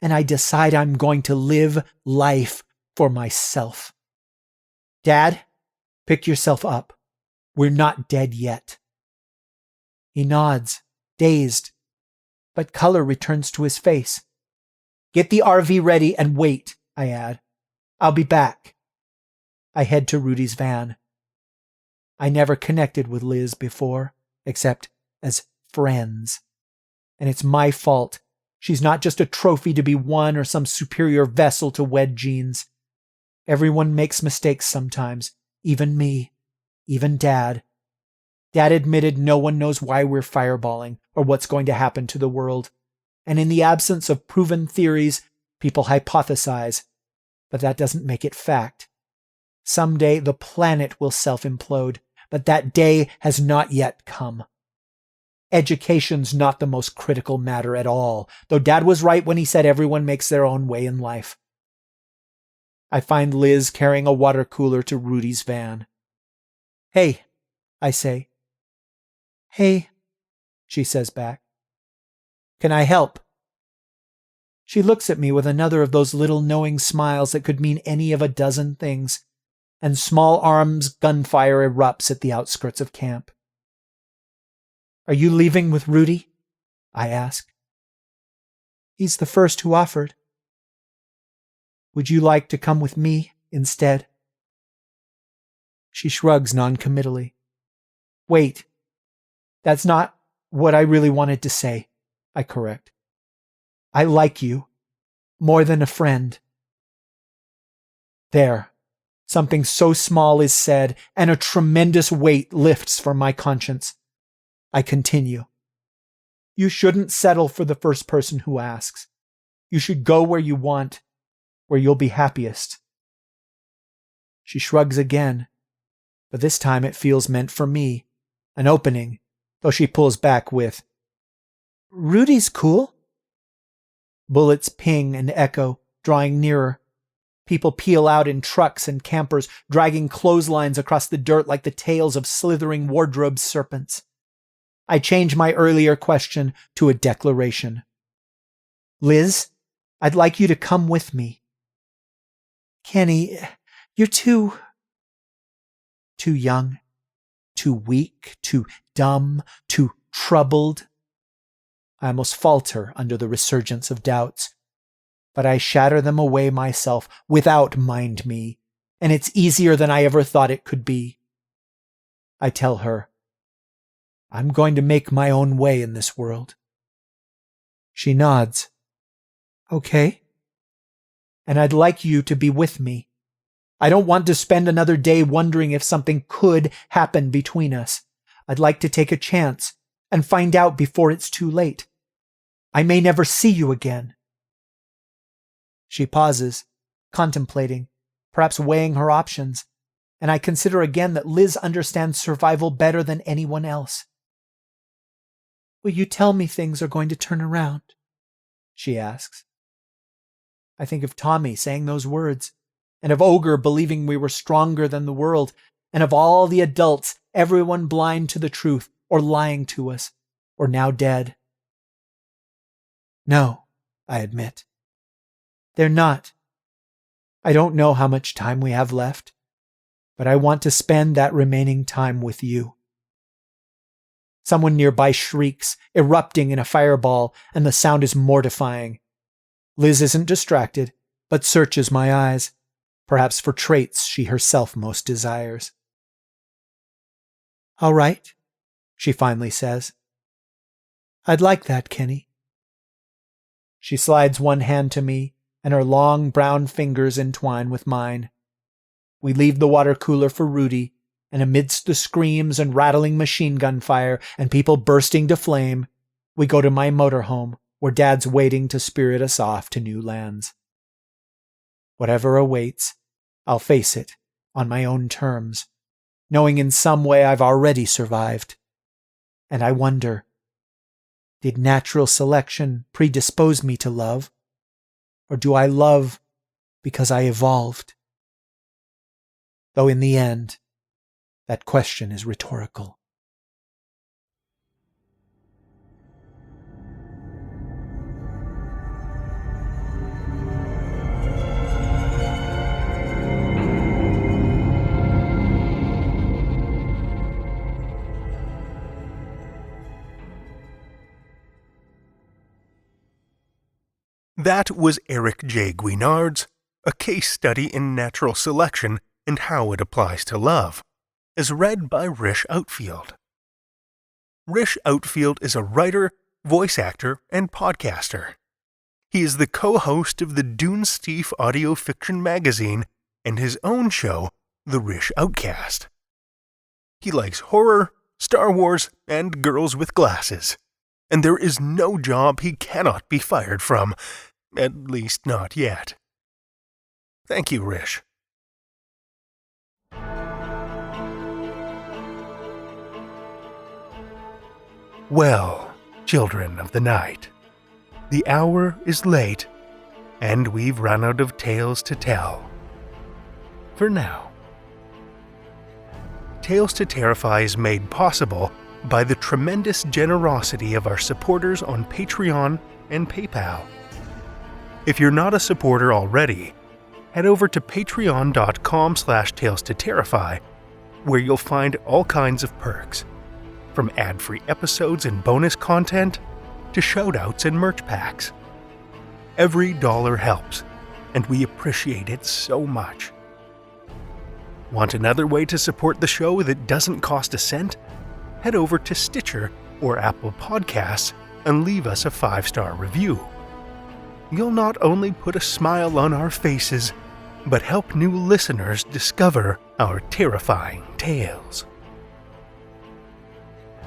and I decide I'm going to live life for myself. "Dad, pick yourself up. We're not dead yet." He nods, dazed, but color returns to his face. "Get the RV ready and wait," I add. "I'll be back." I head to Rudy's van. I never connected with Liz before, except as friends. And it's my fault. She's not just a trophy to be won or some superior vessel to wed Jeans. Everyone makes mistakes sometimes, even me, even Dad. Dad admitted no one knows why we're fireballing or what's going to happen to the world. And in the absence of proven theories, people hypothesize. But that doesn't make it fact. Someday the planet will self-implode, but that day has not yet come. Education's not the most critical matter at all, though Dad was right when he said everyone makes their own way in life. I find Liz carrying a water cooler to Rudy's van. "Hey," I say. "Hey," she says back. "Can I help?" She looks at me with another of those little knowing smiles that could mean any of a dozen things, and small arms gunfire erupts at the outskirts of camp. "Are you leaving with Rudy?" I ask. "He's the first who offered." "Would you like to come with me instead?" She shrugs noncommittally. "Wait, that's not what I really wanted to say," I correct. "I like you more than a friend." There, something so small is said, and a tremendous weight lifts from my conscience. I continue. "You shouldn't settle for the first person who asks. You should go where you want, where you'll be happiest." She shrugs again, but this time it feels meant for me, an opening, though she pulls back with, "Rudy's cool." Bullets ping and echo, drawing nearer. People peel out in trucks and campers, dragging clotheslines across the dirt like the tails of slithering wardrobe serpents. I change my earlier question to a declaration. "Liz, I'd like you to come with me." "Kenny, you're too young, too weak, too dumb, too troubled." I almost falter under the resurgence of doubts, but I shatter them away myself without mind me, and it's easier than I ever thought it could be. I tell her, "I'm going to make my own way in this world." She nods. "Okay. And I'd like you to be with me. I don't want to spend another day wondering if something could happen between us. I'd like to take a chance and find out before it's too late. I may never see you again." She pauses, contemplating, perhaps weighing her options, and I consider again that Liz understands survival better than anyone else. "Will you tell me things are going to turn around?" she asks. I think of Tommy saying those words, and of Ogre believing we were stronger than the world, and of all the adults, everyone blind to the truth, or lying to us, or now dead. "No," I admit. "They're not. I don't know how much time we have left, but I want to spend that remaining time with you." Someone nearby shrieks, erupting in a fireball, and the sound is mortifying. Liz isn't distracted, but searches my eyes, perhaps for traits she herself most desires. "All right," she finally says. "I'd like that, Kenny." She slides one hand to me, and her long brown fingers entwine with mine. We leave the water cooler for Rudy, and amidst the screams and rattling machine gun fire and people bursting to flame, we go to my motorhome, where Dad's waiting to spirit us off to new lands. Whatever awaits, I'll face it on my own terms, knowing in some way I've already survived. And I wonder, did natural selection predispose me to love? Or do I love because I evolved? Though in the end, that question is rhetorical. That was Eric J. Guignard's A Case Study in Natural Selection and How It Applies to Love, as read by Rish Outfield. Rish Outfield is a writer, voice actor, and podcaster. He is the co-host of the Dune Steve audio fiction magazine and his own show, The Rish Outcast. He likes horror, Star Wars, and girls with glasses, and there is no job he cannot be fired from, at least not yet. Thank you, Rish. Well, children of the night, the hour is late, and we've run out of tales to tell. For now. Tales to Terrify is made possible by the tremendous generosity of our supporters on Patreon and PayPal. If you're not a supporter already, head over to patreon.com/Tales to Terrify, where you'll find all kinds of perks, from ad-free episodes and bonus content to shoutouts and merch packs. Every dollar helps, and we appreciate it so much. Want another way to support the show that doesn't cost a cent? Head over to Stitcher or Apple Podcasts and leave us a 5-star review. You'll not only put a smile on our faces, but help new listeners discover our terrifying tales.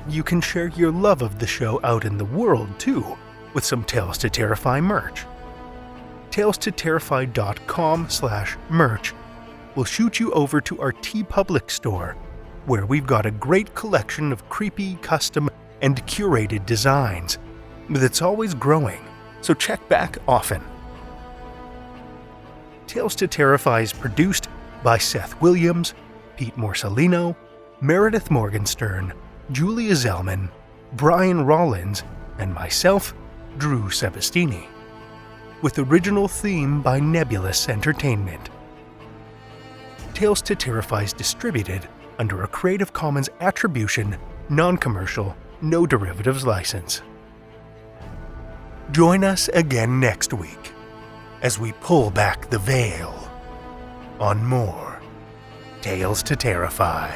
You can share your love of the show out in the world, too, with some Tales to Terrify merch. TalesToTerrify.com/merch will shoot you over to our TeePublic store, where we've got a great collection of creepy, custom, and curated designs that's always growing, so check back often. Tales to Terrify is produced by Seth Williams, Pete Morcellino, Meredith Morgenstern, Julia Zellman, Brian Rollins, and myself, Drew Sebastini, with original theme by Nebulous Entertainment. Tales to Terrify is distributed under a Creative Commons Attribution, Non-Commercial, No Derivatives license. Join us again next week as we pull back the veil on more Tales to Terrify.